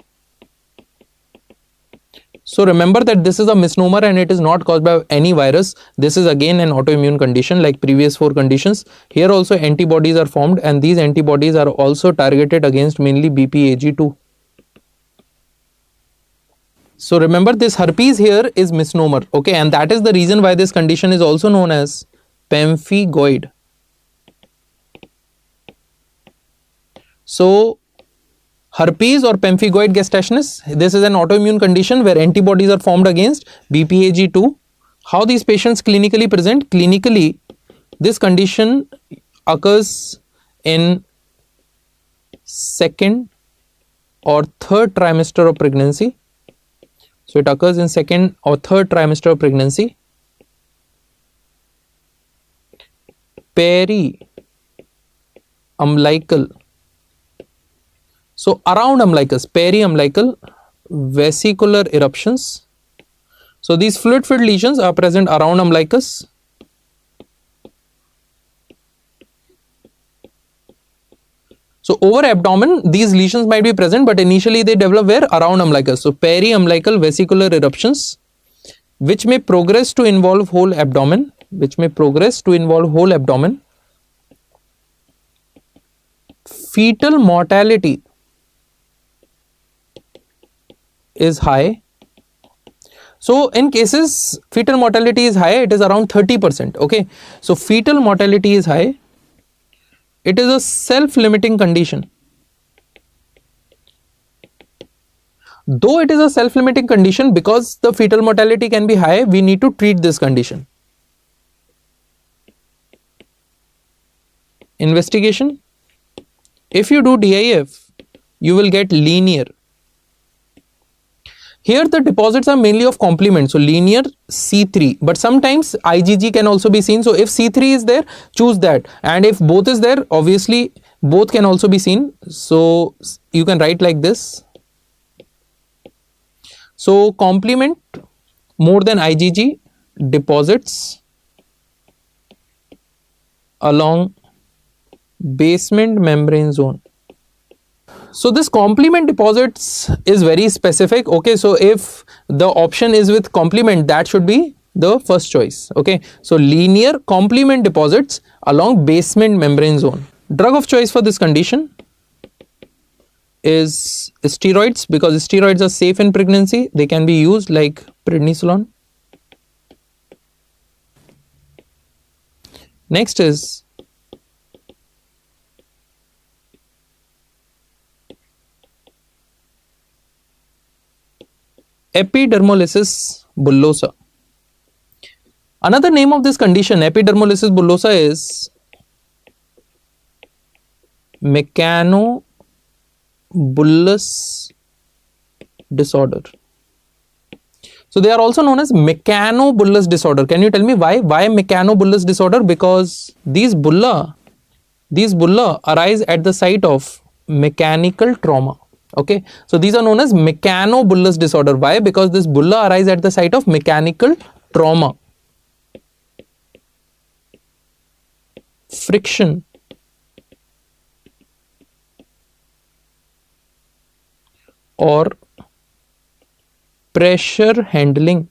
So remember that this is a misnomer and it is not caused by any virus. This is again an autoimmune condition like previous four conditions. Here also antibodies are formed, and these antibodies are also targeted against mainly BPAG2. So remember, this herpes here is misnomer, okay, and that is the reason why this condition is also known as pemphigoid. So herpes or pemphigoid gestationis, this is an autoimmune condition where antibodies are formed against BPAG2. How these patients clinically present? Clinically, this condition occurs in second or third trimester of pregnancy. So it occurs in second or third trimester of pregnancy. Peri-umbilical. So around umbilicus, peri-umbilical vesicular eruptions. So these fluid-filled lesions are present around umbilicus. So over abdomen, these lesions might be present, but initially they develop where? Around umbilicus. So peri-umbilical vesicular eruptions, which may progress to involve whole abdomen, Fetal mortality is high. So in cases fetal mortality is high, it is around 30%. Okay, so fetal mortality is high. It is a self-limiting condition. Though it is a self-limiting condition, because the fetal mortality can be high, we need to treat this condition. Investigation. If you do DIF, you will get linear. Here the deposits are mainly of complement, so linear C3, but sometimes IgG can also be seen. So if C3 is there, choose that, and if both is there, obviously both can also be seen. So you can write like this. So complement more than IgG deposits along basement membrane zone. So this complement deposits is very specific. Okay, so if the option is with complement, that should be the first choice. Okay, so linear complement deposits along basement membrane zone. Drug of choice for this condition is steroids, because steroids are safe in pregnancy. They can be used like prednisolone. Next is epidermolysis bullosa. Another name of this condition, epidermolysis bullosa, is mechanobullous disorder. So they are also known as mechanobullous disorder. Can you tell me why? Why mechanobullous disorder? Because these bulla arise at the site of mechanical trauma. Okay, so these are known as mechanobullous disorder. Why? Because this bulla arise at the site of mechanical trauma. Friction or pressure handling.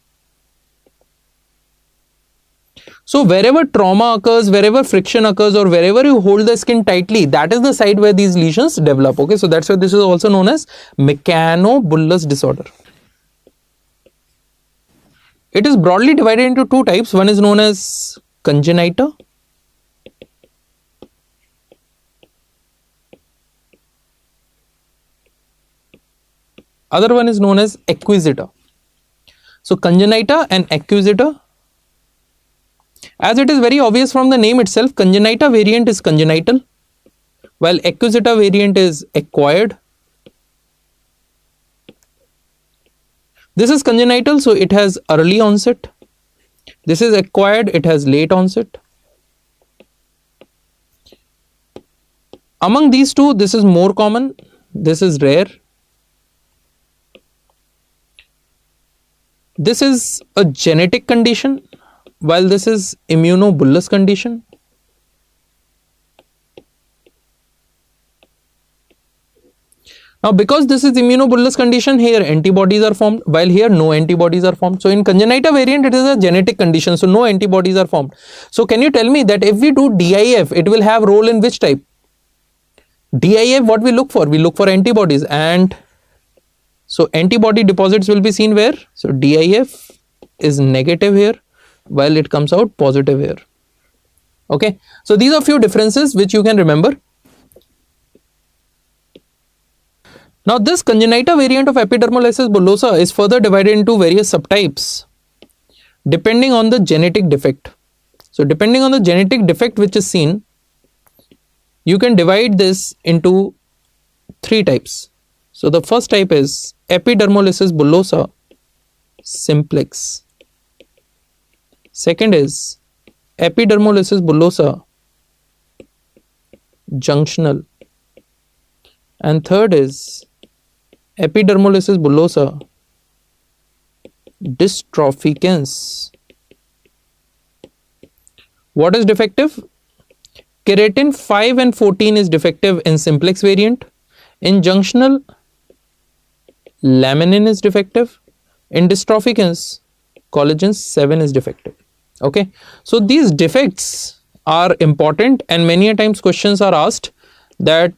So wherever trauma occurs, wherever friction occurs, or wherever you hold the skin tightly, that is the site where these lesions develop. Okay, so that's why this is also known as mechanobullous disorder. It is broadly divided into two types. One is known as congenita. Other one is known as acquisita. So congenita and acquisita. As it is very obvious from the name itself, congenita variant is congenital, while acquisita variant is acquired. This is congenital, so it has early onset. This is acquired, it has late onset. Among these two, this is more common, this is rare. This is a genetic condition, while this is immunobullous condition. Now, because this is immunobullous condition, here antibodies are formed, while here no antibodies are formed. So, in congenita variant, it is a genetic condition, so no antibodies are formed. So, can you tell me that if we do DIF, it will have role in which type? DIF, what we look for? We look for antibodies, and so antibody deposits will be seen where? So, DIF is negative here, while it comes out positive here. Okay. So, these are few differences which you can remember. Now, this congenita variant of epidermolysis bullosa is further divided into various subtypes depending on the genetic defect. So, depending on the genetic defect which is seen, you can divide this into three types. So, the first type is epidermolysis bullosa simplex. Second is epidermolysis bullosa junctional. And third is epidermolysis bullosa dystrophicaens. What is defective? Keratin 5 and 14 is defective in simplex variant. In junctional, laminin is defective. In dystrophicaens, collagen 7 is defective. Okay. So, these defects are important, and many a times questions are asked that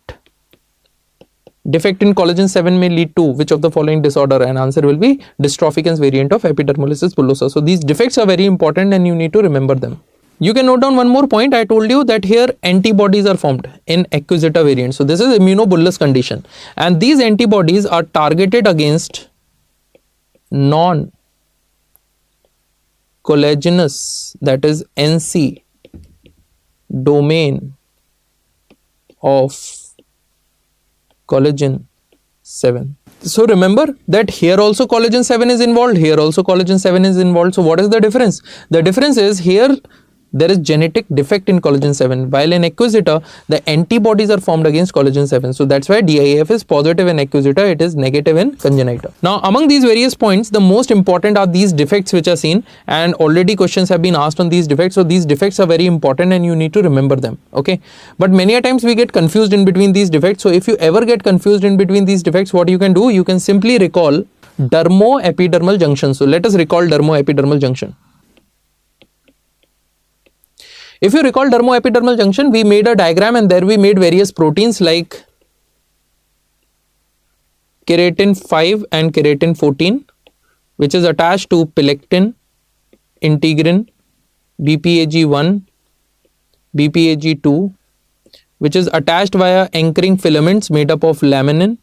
defect in collagen 7 may lead to which of the following disorder, and answer will be dystrophicaens variant of epidermolysis bullosa. So, these defects are very important and you need to remember them. You can note down one more point. I told you that here antibodies are formed in acquisita variant. So, this is immunobullous condition, and these antibodies are targeted against non-collagenous, that is NC domain of collagen 7. So, remember that here also collagen 7 is involved, here also collagen 7 is involved. So, what is the difference? The difference is here there is genetic defect in collagen 7, while in acquisita the antibodies are formed against collagen 7. So, that's why DIF is positive in acquisita, it is negative in congenita. Now, among these various points, the most important are these defects which are seen, and already questions have been asked on these defects. So, these defects are very important and you need to remember them. Okay. But many a times we get confused in between these defects. So, if you ever get confused in between these defects, what you can do? You can simply recall dermo-epidermal junction. So, let us recall dermo-epidermal junction. If you recall dermo-epidermal junction, we made a diagram and there we made various proteins like keratin 5 and keratin 14, which is attached to pelectin, integrin, BPAG1, BPAG2, which is attached via anchoring filaments made up of laminin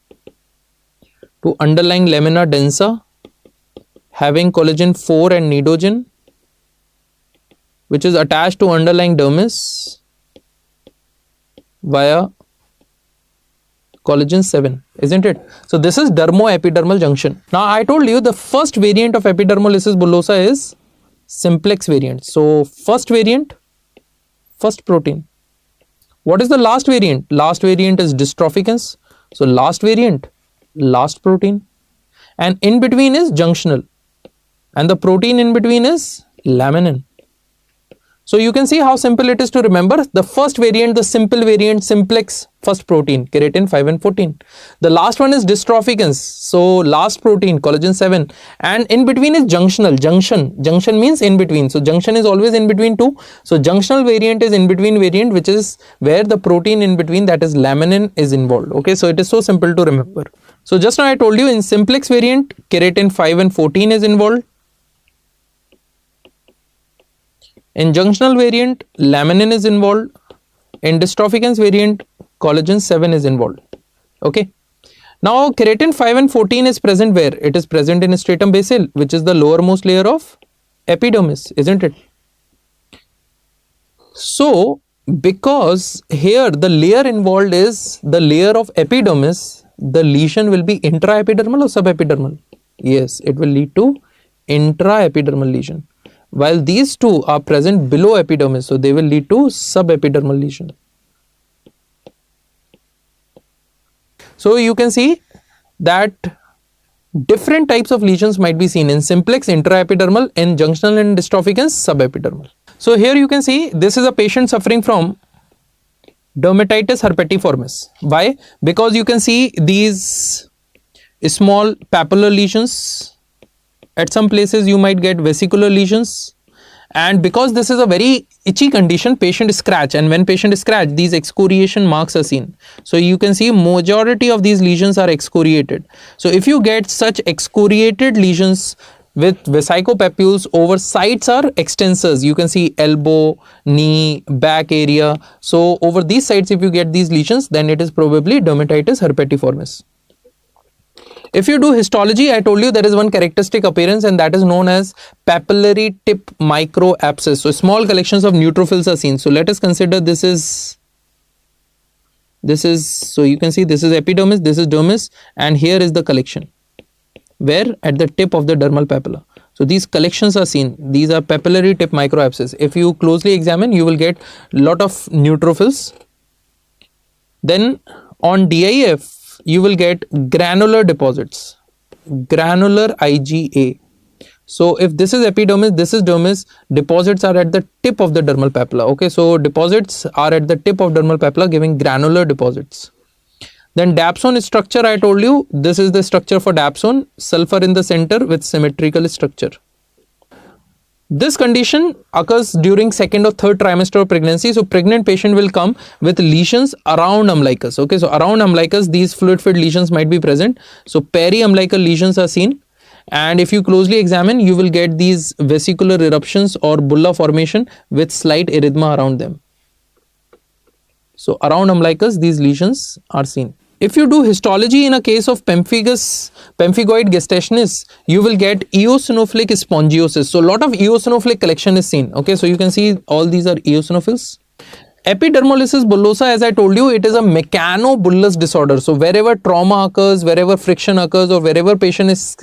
to underlying lamina densa having collagen 4 and nidogen, which is attached to underlying dermis via collagen 7, isn't it? So, this is dermo-epidermal junction. Now, I told you the first variant of epidermolysis bullosa is simplex variant. So, first variant, first protein. What is the last variant? Last variant is dystrophicaens. So, last variant, last protein, and in between is junctional, and the protein in between is laminin. So, you can see how simple it is to remember. The first variant, the simple variant, simplex, first protein, keratin 5 and 14. The last one is dystrophicaens. So, last protein, collagen 7, and in between is junctional. Junction means in between. So, junction is always in between two. So, junctional variant is in between variant, which is where the protein in between, that is laminin, is involved. Okay, so it is so simple to remember. So, just now I told you in simplex variant, keratin 5 and 14 is involved. In junctional variant, laminin is involved. In dystrophicaens variant, collagen 7 is involved. Okay. Now keratin 5 and 14 is present where? It is present in stratum basale, which is the lowermost layer of epidermis, isn't it? So because here the layer involved is the layer of epidermis, the lesion will be intraepidermal or subepidermal? Yes, it will lead to intraepidermal lesion, while these two are present below epidermis, so they will lead to subepidermal lesion. So you can see that different types of lesions might be seen in simplex, intraepidermal, in junctional and dystrophic, and subepidermal. So here you can see this is a patient suffering from dermatitis herpetiformis. Why? Because you can see these small papillary lesions. At some places you might get vesicular lesions, and because this is a very itchy condition, patient scratch, and when patient scratch, these excoriation marks are seen. So you can see majority of these lesions are excoriated. So if you get such excoriated lesions with vesicopapules over sites are extensors, you can see elbow, knee, back area. So over these sites if you get these lesions, then it is probably dermatitis herpetiformis. If you do histology, I told you there is one characteristic appearance, and that is known as papillary tip microabscess. So small collections of neutrophils are seen. So let us consider this is, so you can see this is epidermis, this is dermis, and here is the collection, where at the tip of the dermal papilla. So these collections are seen. These are papillary tip microabscess. If you closely examine, you will get lot of neutrophils. Then on DIF, you will get granular deposits, granular IgA. So if this is epidermis, this is dermis, deposits are at the tip of the dermal papilla. Okay, so deposits are at the tip of dermal papilla giving granular deposits. Then dapsone structure, I told you, this is the structure for dapsone, sulfur in the center with symmetrical structure. This condition occurs during second or third trimester of pregnancy. So pregnant patient will come with lesions around umbilicus. Okay, so around umbilicus these fluid-filled lesions might be present. So peri-umbilical lesions are seen, and if you closely examine, you will get these vesicular eruptions or bulla formation with slight erythema around them. So around umbilicus these lesions are seen. If you do histology in a case of pemphigoid gestationis, you will get eosinophilic spongiosis. So a lot of eosinophilic collection is seen. Okay, so you can see all these are eosinophils. Epidermolysis bullosa, as I told you, it is a mechanobullous disorder. So wherever trauma occurs, wherever friction occurs, or wherever patient is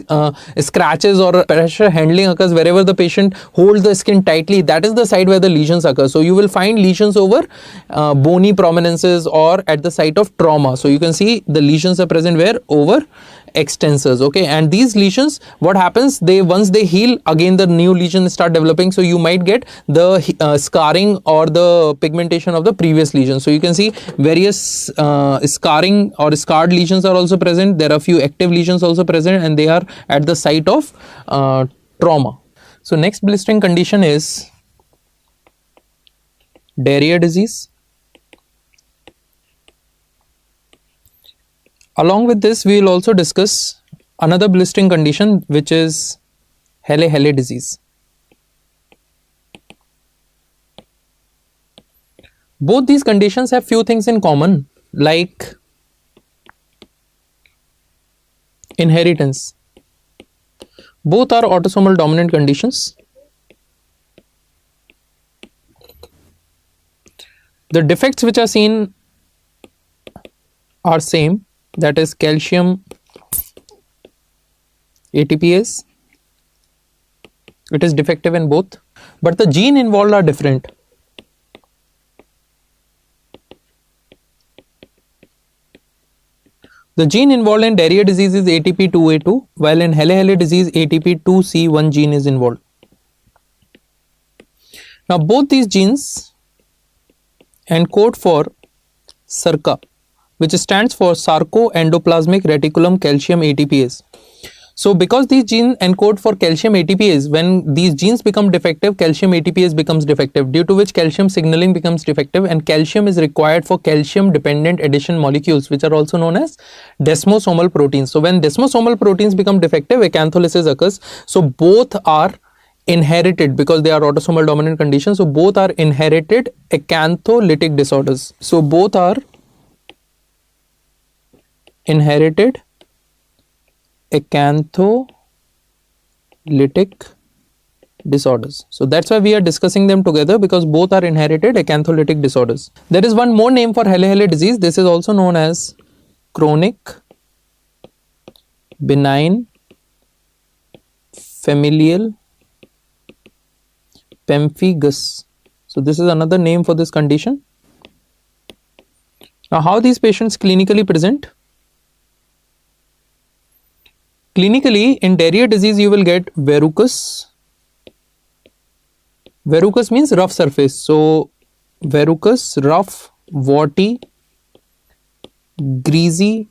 scratches or pressure handling occurs, wherever the patient holds the skin tightly, that is the site where the lesions occur. So you will find lesions over bony prominences or at the site of trauma. So you can see the lesions are present where? Over extensors. Okay, and these lesions, what happens, they once they heal, again the new lesions start developing. So you might get the scarring or the pigmentation of the previous lesion. So you can see various scarring or scarred lesions are also present. There are few active lesions also present, and they are at the site of trauma. So next blistering condition is diarrhea disease. Along with this, we will also discuss another blistering condition, which is Haille-Haille disease. Both these conditions have few things in common, like inheritance. Both are autosomal dominant conditions. The defects which are seen are same, that is calcium ATPase. It is defective in both, but the gene involved are different. The gene involved in diarrhea disease is ATP2A2, while in Haille-Haille disease ATP2C1 gene is involved. Now both these genes encode for SERCA, which stands for sarcoendoplasmic reticulum calcium ATPase. So because these genes encode for calcium ATPase, when these genes become defective, calcium ATPase becomes defective, due to which calcium signaling becomes defective, and calcium is required for calcium dependent addition molecules, which are also known as desmosomal proteins. So when desmosomal proteins become defective, acantholysis occurs. So both are inherited because they are autosomal dominant conditions. So both are inherited acantholytic disorders. So both are inherited acantholytic disorders. So that's why we are discussing them together, because both are inherited acantholytic disorders. There is one more name for Hailey-Hailey disease. This is also known as chronic benign familial pemphigus. So this is another name for this condition. Now, how these patients clinically present? Clinically, in diarrhea disease, you will get verrucous. Verrucous means rough surface. So, verrucous, rough, warty, greasy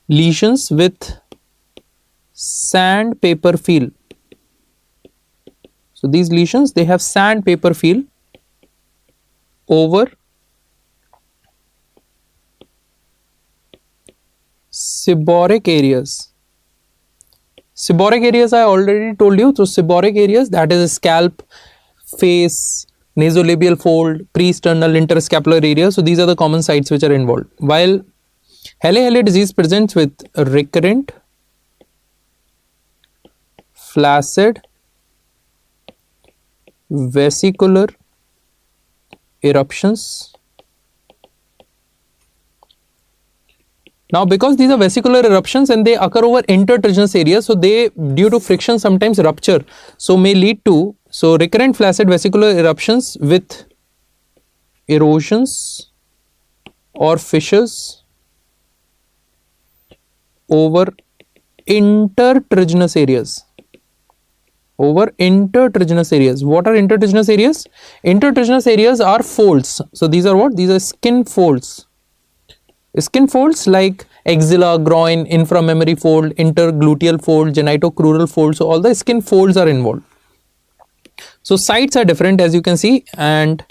lesions with sandpaper feel. So, these lesions, they have sandpaper feel over seborrheic areas. Seborrheic areas I already told you. So seborrheic areas, that is scalp, face, nasolabial fold, pre-sternal, interscapular area. So these are the common sites which are involved. While Hailey-Hailey disease presents with recurrent, flaccid, vesicular eruptions. Now, because these are vesicular eruptions and they occur over intertriginous areas, so they, due to friction, sometimes rupture. So may lead to recurrent flaccid vesicular eruptions with erosions or fissures over intertriginous areas. Over intertriginous areas. What are intertriginous areas? Intertriginous areas are folds. So these are what? These are skin folds. Skin folds like axilla, groin, inframammary fold, intergluteal fold, genitocrural fold. So all the skin folds are involved. So sites are different, as you can see, and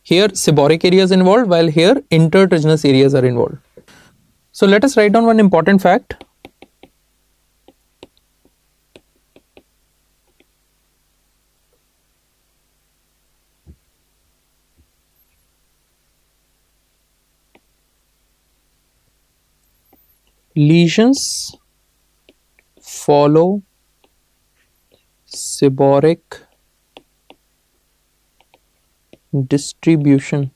here seborrheic areas involved, while here intertriginous areas are involved. So let us write down one important fact. Lesions follow seborrheic distribution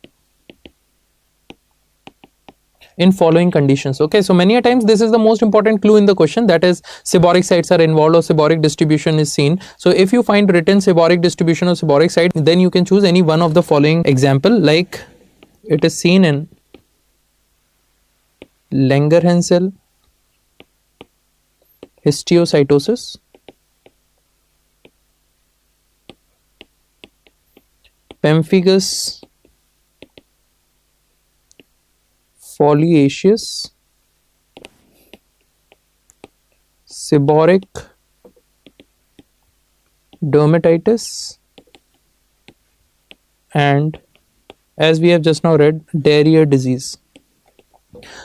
in following conditions. Okay, so many a times this is the most important clue in the question, that is seborrheic sites are involved or seborrheic distribution is seen. So if you find written seborrheic distribution or seborrheic site, then you can choose any one of the following example, like it is seen in Langerhans histiocytosis, pemphigus foliaceus, seborrheic dermatitis, and as we have just now read, diarrhea disease.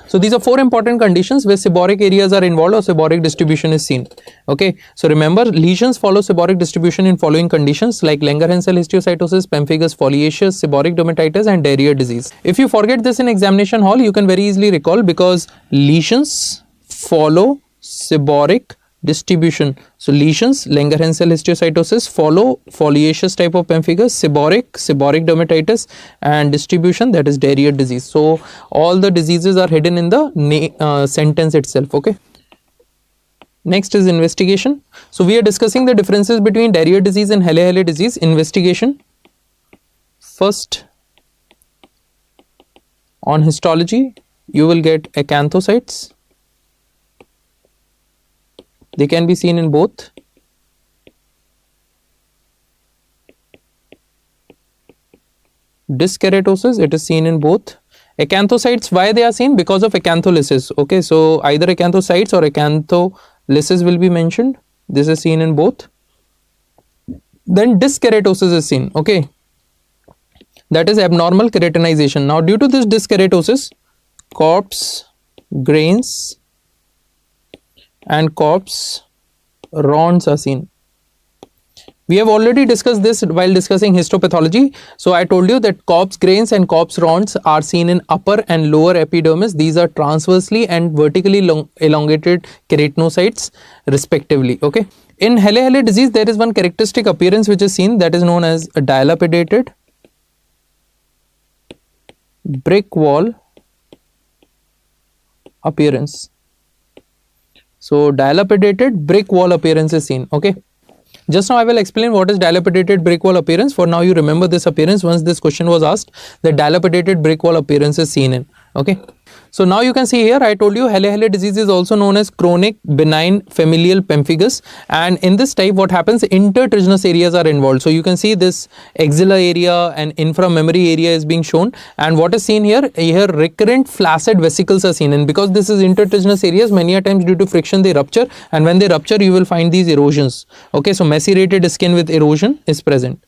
So these are four important conditions where seborrheic areas are involved or seborrheic distribution is seen. Okay, so remember, lesions follow seborrheic distribution in following conditions like Langerhans histiocytosis, pemphigus foliaceus, seborrheic dermatitis, and diarrhea disease. If you forget this in examination hall, you can very easily recall, because lesions follow seborrheic distribution. So lesions, Langerhans histiocytosis, follow foliaceous type of pemphigus, seborrheic dermatitis, and distribution, that is diarrhea disease. So all the diseases are hidden in the sentence itself. Okay. Next is investigation. So we are discussing the differences between diarrhea disease and Hailey-Hailey disease. Investigation. First, on histology, you will get acanthocytes. They can be seen in both disc keratosis. It is seen in both acanthocytes. Why they are seen? Because of acantholysis. Okay, so either acanthocytes or acantholysis will be mentioned. This is seen in both. Then disc keratosis is seen. Okay, that is abnormal keratinization. Now due to this disc keratosis, corpse grains and corpse rods are seen. We have already discussed this while discussing histopathology. So I told you that corpse grains and corpse rods are seen in upper and lower epidermis. These are transversely and vertically elongated keratinocytes respectively. Okay. In Hailey-Hailey disease, there is one characteristic appearance which is seen, that is known as a dilapidated brick wall appearance. So dilapidated brick wall appearance is seen. Okay. Just now I will explain what is dilapidated brick wall appearance. For now you remember this appearance once this question was asked. The dilapidated brick wall appearance is seen in. Okay. So now you can see here, I told you Hailey-Hailey disease is also known as chronic benign familial pemphigus, and in this type what happens, intertriginous areas are involved. So you can see this axilla area and inframammary area is being shown, and what is seen here, recurrent flaccid vesicles are seen, and because this is intertriginous areas, many a times due to friction they rupture, and when they rupture you will find these erosions. Okay, so macerated skin with erosion is present.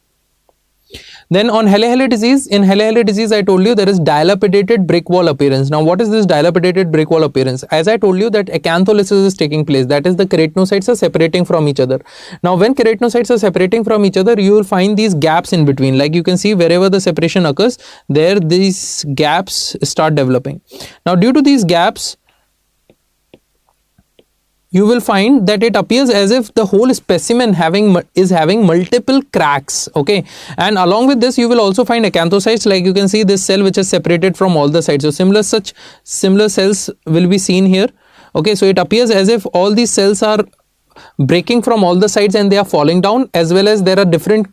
Then on Hailey-Hailey disease, in Hailey-Hailey disease I told you there is dilapidated brick wall appearance. Now what is this dilapidated brick wall appearance? As I told you that acantholysis is taking place, that is the keratinocytes are separating from each other. Now when keratinocytes are separating from each other, you will find these gaps in between, like you can see wherever the separation occurs, there these gaps start developing. Now due to these gaps, you will find that it appears as if the whole specimen is having multiple cracks. Okay, and along with this you will also find acanthocytes, like you can see this cell which is separated from all the sides. So similar cells will be seen here. Okay, so it appears as if all these cells are breaking from all the sides and they are falling down, as well as there are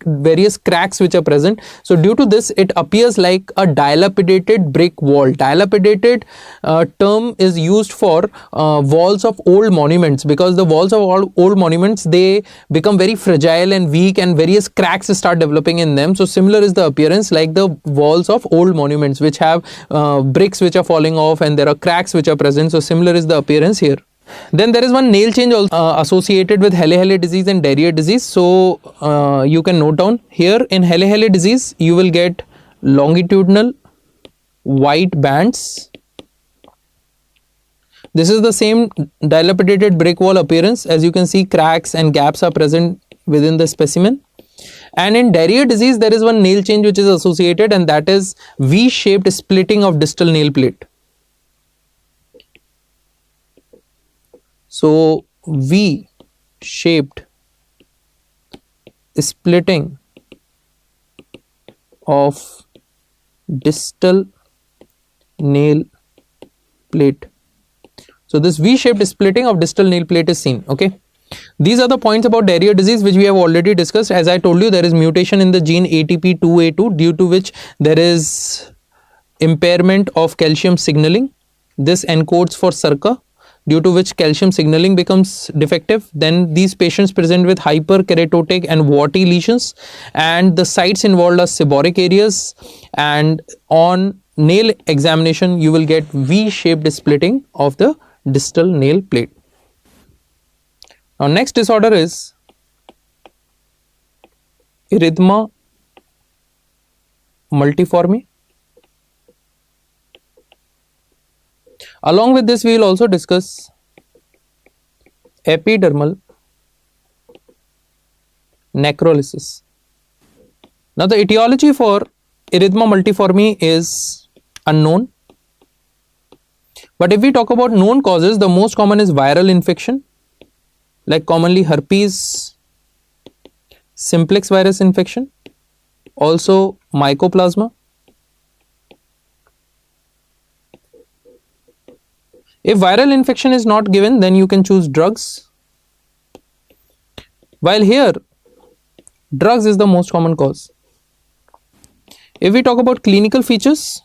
various cracks which are present. So due to this it appears like a dilapidated brick wall. Dilapidated term is used for walls of old monuments, because the walls of all old monuments, they become very fragile and weak and various cracks start developing in them. So similar is the appearance like the walls of old monuments which have bricks which are falling off and there are cracks which are present. So similar is the appearance here. Then there is one nail change also associated with Hailey-Hailey disease and diarrhea disease. So you can note down here, in Hailey-Hailey disease you will get longitudinal white bands. This is the same dilapidated brick wall appearance. As you can see, cracks and gaps are present within the specimen. And in diarrhea disease there is one nail change which is associated, and that is V-shaped splitting of distal nail plate. So V-shaped splitting of distal nail plate. So this V-shaped splitting of distal nail plate is seen. Okay, these are the points about diarrhea disease which we have already discussed. As I told you, there is mutation in the gene ATP2A2, due to which there is impairment of calcium signaling. This encodes for SERCA, due to which calcium signaling becomes defective. Then these patients present with hyperkeratotic and warty lesions, and the sites involved are seborrheic areas, and on nail examination you will get V-shaped splitting of the distal nail plate. Now next disorder is erythema multiforme. Along with this, we will also discuss epidermal necrolysis. Now the etiology for erythema multiforme is unknown, but if we talk about known causes, the most common is viral infection, like commonly herpes simplex virus infection, also mycoplasma. If viral infection is not given, then you can choose drugs. While here, drugs is the most common cause. If we talk about clinical features,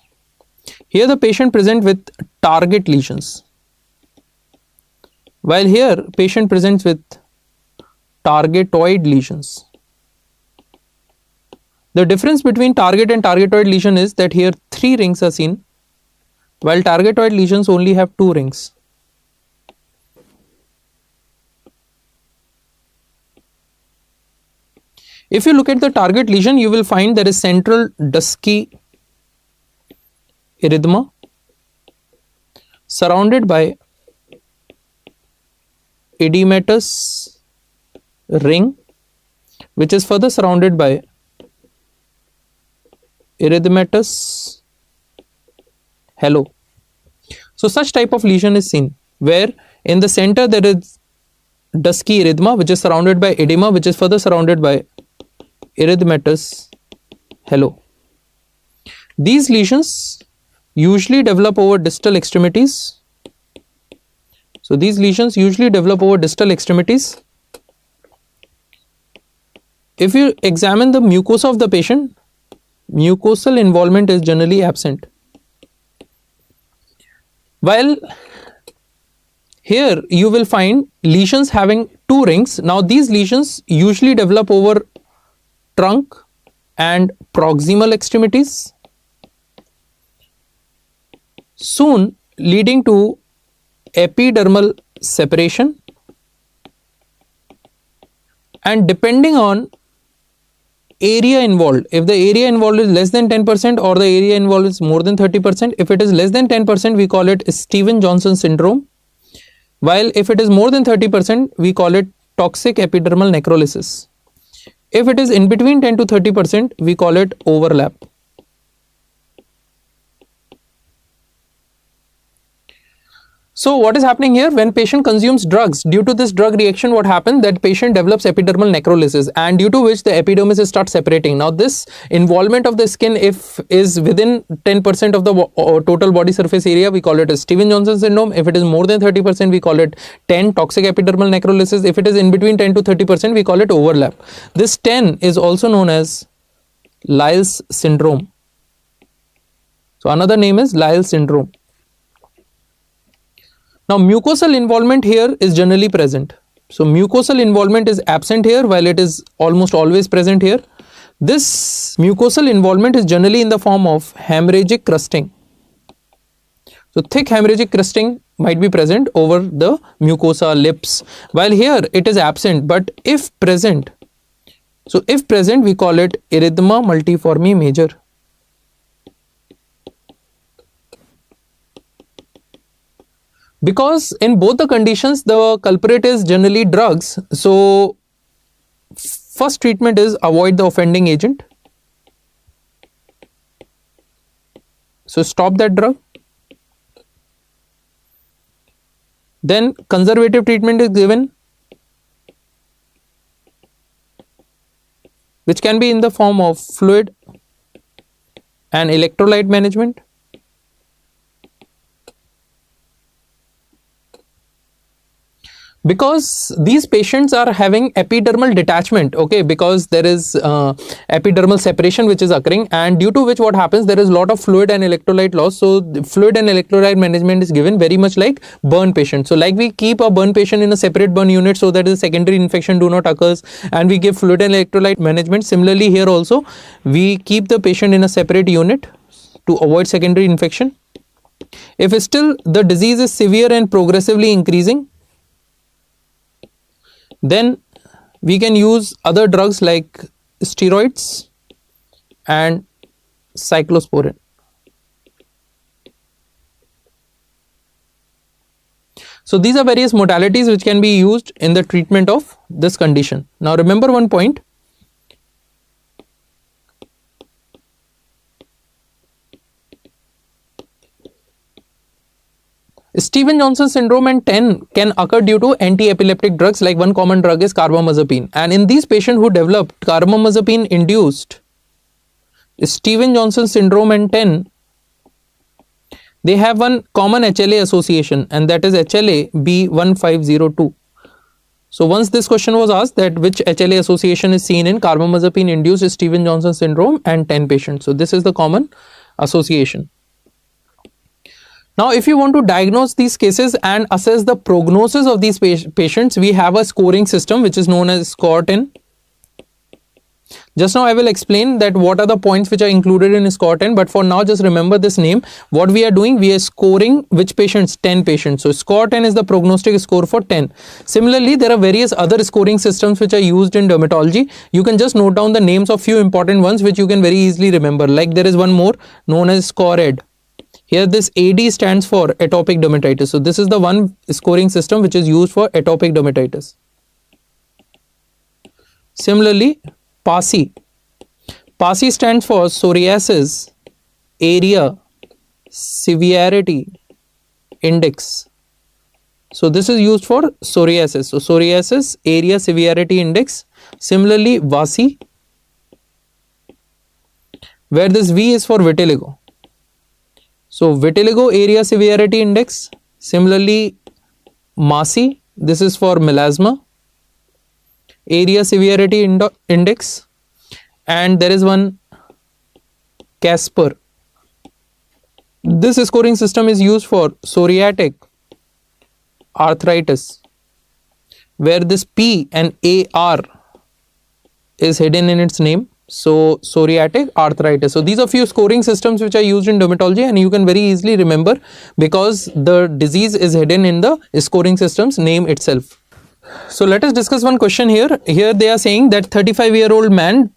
here the patient presents with target lesions. While here, patient presents with targetoid lesions. The difference between target and targetoid lesion is that here 3 rings are seen, while targetoid lesions only have 2 rings. If you look at the target lesion, you will find there is central dusky erythema surrounded by edematous ring which is further surrounded by erythematous halo. So such type of lesion is seen where in the center there is dusky erythema which is surrounded by edema which is further surrounded by erythematous halo. These lesions usually develop over distal extremities. So these lesions usually develop over distal extremities. If you examine the mucosa of the patient, mucosal involvement is generally absent. While here you will find lesions having two rings. Now these lesions usually develop over trunk and proximal extremities, soon leading to epidermal separation, and depending on area involved, if the area involved is less than 10% or the area involved is more than 30%, if it is less than 10% we call it Stevens-Johnson syndrome, while if it is more than 30% we call it toxic epidermal necrolysis. If it is in between 10 to 30% we call it overlap. So what is happening here? When patient consumes drugs, due to this drug reaction, what happens? That patient develops epidermal necrolysis, and due to which the epidermis starts separating. Now this involvement of the skin, if is within 10% of the total body surface area, we call it a Stevens-Johnson syndrome. If it is more than 30%, we call it 10 toxic epidermal necrolysis. If it is in between 10 to 30%, we call it overlap. This 10 is also known as Lyle's syndrome. So another name is Lyle's syndrome. Now mucosal involvement here is generally present. So mucosal involvement is absent here while it is almost always present here. This mucosal involvement is generally in the form of hemorrhagic crusting. So thick hemorrhagic crusting might be present over the mucosa, lips, while here it is absent, but if present, so if present we call it erythema multiforme major. Because in both the conditions the culprit is generally drugs, so first treatment is avoid the offending agent. So stop that drug. Then conservative treatment is given, which can be in the form of fluid and electrolyte management. Because these patients are having epidermal detachment, okay, because there is epidermal separation which is occurring, and due to which what happens, there is a lot of fluid and electrolyte loss. So the fluid and electrolyte management is given very much like burn patient. So like we keep a burn patient in a separate burn unit so that the secondary infection do not occurs, and we give fluid and electrolyte management. Similarly here also we keep the patient in a separate unit to avoid secondary infection. If still the disease is severe and progressively increasing, then we can use other drugs like steroids and cyclosporin. So these are various modalities which can be used in the treatment of this condition. Now remember one point. Stevens-Johnson syndrome and TEN can occur due to anti-epileptic drugs, like one common drug is carbamazepine, and in these patients who developed carbamazepine induced Stevens-Johnson syndrome and TEN, they have one common HLA association, and that is HLA B1502. So once this question was asked that which HLA association is seen in carbamazepine induced Stevens-Johnson syndrome and TEN patients, so this is the common association. Now, if you want to diagnose these cases and assess the prognosis of these patients, we have a scoring system which is known as score-10. Just now I will explain that what are the points which are included in score-10, but for now just remember this name. What we are doing, we are scoring which patients? 10 patients. So score-10 is the prognostic score for 10. Similarly, there are various other scoring systems which are used in dermatology. You can just note down the names of few important ones which you can very easily remember. Like there is one more known as SCORED. Here this AD stands for atopic dermatitis. So this is the one scoring system which is used for atopic dermatitis. Similarly, PASI. PASI stands for psoriasis area severity index. So this is used for psoriasis. So psoriasis area severity index. Similarly, VASI, where this V is for vitiligo. So vitiligo area severity index. Similarly, MASI, this is for melasma area severity index. And there is one CASPER. This scoring system is used for psoriatic arthritis, where this P and AR is hidden in its name. So psoriatic arthritis. So these are few scoring systems which are used in dermatology, and you can very easily remember because the disease is hidden in the scoring system's name itself. So let us discuss one question here. Here they are saying that 35-year-old man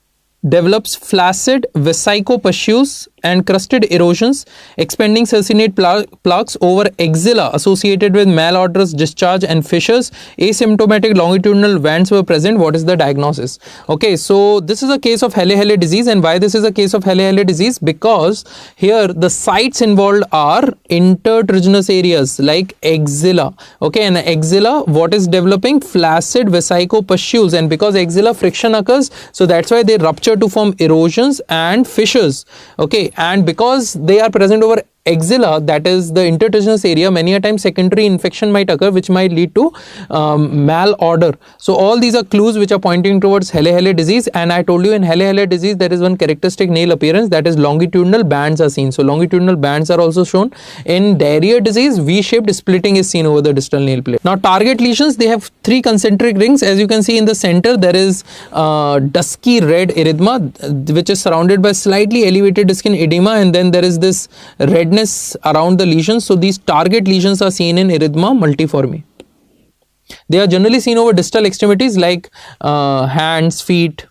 develops flaccid vesico-pustules and crusted erosions, expanding succinate plaques over axilla associated with malodorous discharge and fissures. Asymptomatic longitudinal bands were present. What is the diagnosis? Okay, so this is a case of Hailey-Hailey disease. And why this is a case of Hailey-Hailey disease? Because here the sites involved are intertriginous areas like axilla. Okay, and axilla, what is developing? Flaccid vesico-pustules, and because axilla friction occurs, so that's why they rupture to form erosions and fissures. Okay, and because they are present over axilla, that is the intertriginous area, many a time secondary infection might occur which might lead to malodor. So all these are clues which are pointing towards Hailey-Hailey disease. And I told you in Hailey-Hailey disease there is one characteristic nail appearance, that is longitudinal bands are seen. So longitudinal bands are also shown. In diarrhea disease, V-shaped splitting is seen over the distal nail plate. Now target lesions, they have 3 concentric rings. As you can see in the center, there is dusky red erythema which is surrounded by slightly elevated skin edema, and then there is this redness around the lesions. So these target lesions are seen in erythema multiforme. They are generally seen over distal extremities like hands, feet.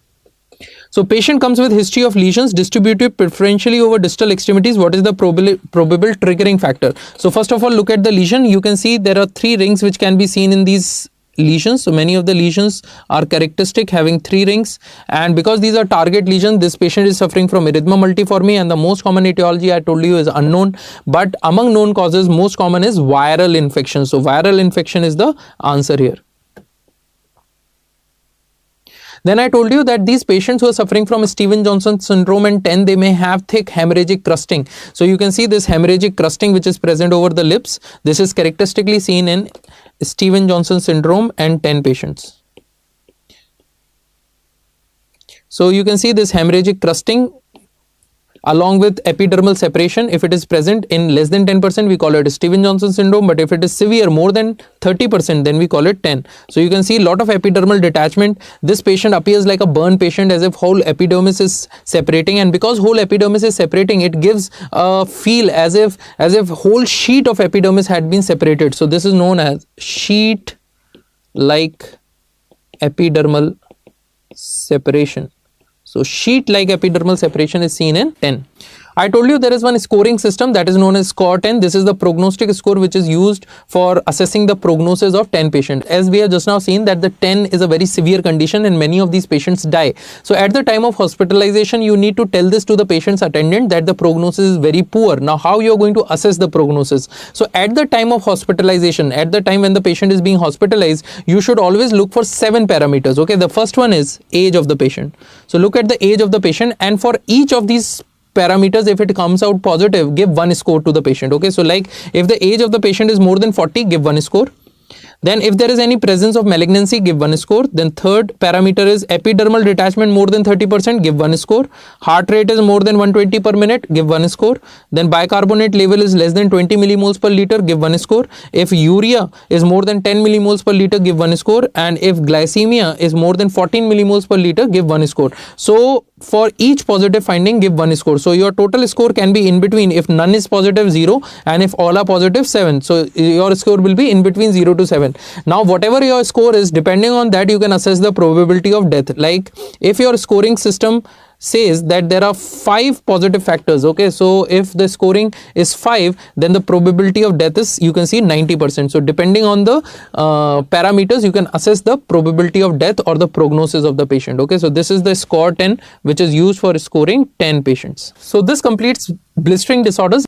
So patient comes with history of lesions distributed preferentially over distal extremities. What is the probable triggering factor? So first of all, look at the lesion. You can see there are 3 rings which can be seen in these lesions. So many of the lesions are characteristic, having 3 rings, and because these are target lesions, this patient is suffering from erythema multiforme, and the most common etiology I told you is unknown, but among known causes most common is viral infection. So viral infection is the answer here. Then I told you that these patients who are suffering from Stevens-Johnson syndrome and 10, they may have thick hemorrhagic crusting. So you can see this hemorrhagic crusting which is present over the lips. This is characteristically seen in Stevens-Johnson syndrome and 10 patients. So you can see this hemorrhagic crusting along with epidermal separation. If it is present in less than 10%, we call it Stevens-Johnson syndrome, but if it is severe, more than 30%, then we call it 10. So you can see a lot of epidermal detachment. This patient appears like a burn patient, as if whole epidermis is separating, and because whole epidermis is separating, it gives a feel as if whole sheet of epidermis had been separated. So this is known as sheet like epidermal separation. So sheet-like epidermal separation is seen in 10. I told you there is one scoring system that is known as score 10. This is the prognostic score which is used for assessing the prognosis of 10 patients. As we have just now seen that the 10 is a very severe condition and many of these patients die. So at the time of hospitalization, you need to tell this to the patient's attendant that the prognosis is very poor. Now how you are going to assess the prognosis? So at the time of hospitalization, at the time when the patient is being hospitalized, you should always look for 7 parameters. Okay, the first one is age of the patient. So look at the age of the patient, and for each of these parameters, if it comes out positive, give 1 score to the patient. Okay, so like if the age of the patient is more than 40, give 1 score. Then if there is any presence of malignancy, give 1 score. Then third parameter is epidermal detachment more than 30%, give 1 score. Heart rate is more than 120 per minute, give 1 score. Then bicarbonate level is less than 20 millimoles per liter, give 1 score. If urea is more than 10 millimoles per liter, give 1 score. And if glycemia is more than 14 millimoles per liter, give 1 score. So for each positive finding, give 1 score. So your total score can be in between. If none is positive, 0, and if all are positive, 7. So your score will be in between 0 to 7. Now whatever your score is, depending on that you can assess the probability of death. Like if your scoring system says that there are 5 positive factors. Okay, so if the scoring is 5, then the probability of death is, you can see, 90%. So depending on the parameters, you can assess the probability of death or the prognosis of the patient. Okay, so this is the score 10 which is used for scoring 10 patients. So this completes blistering disorders.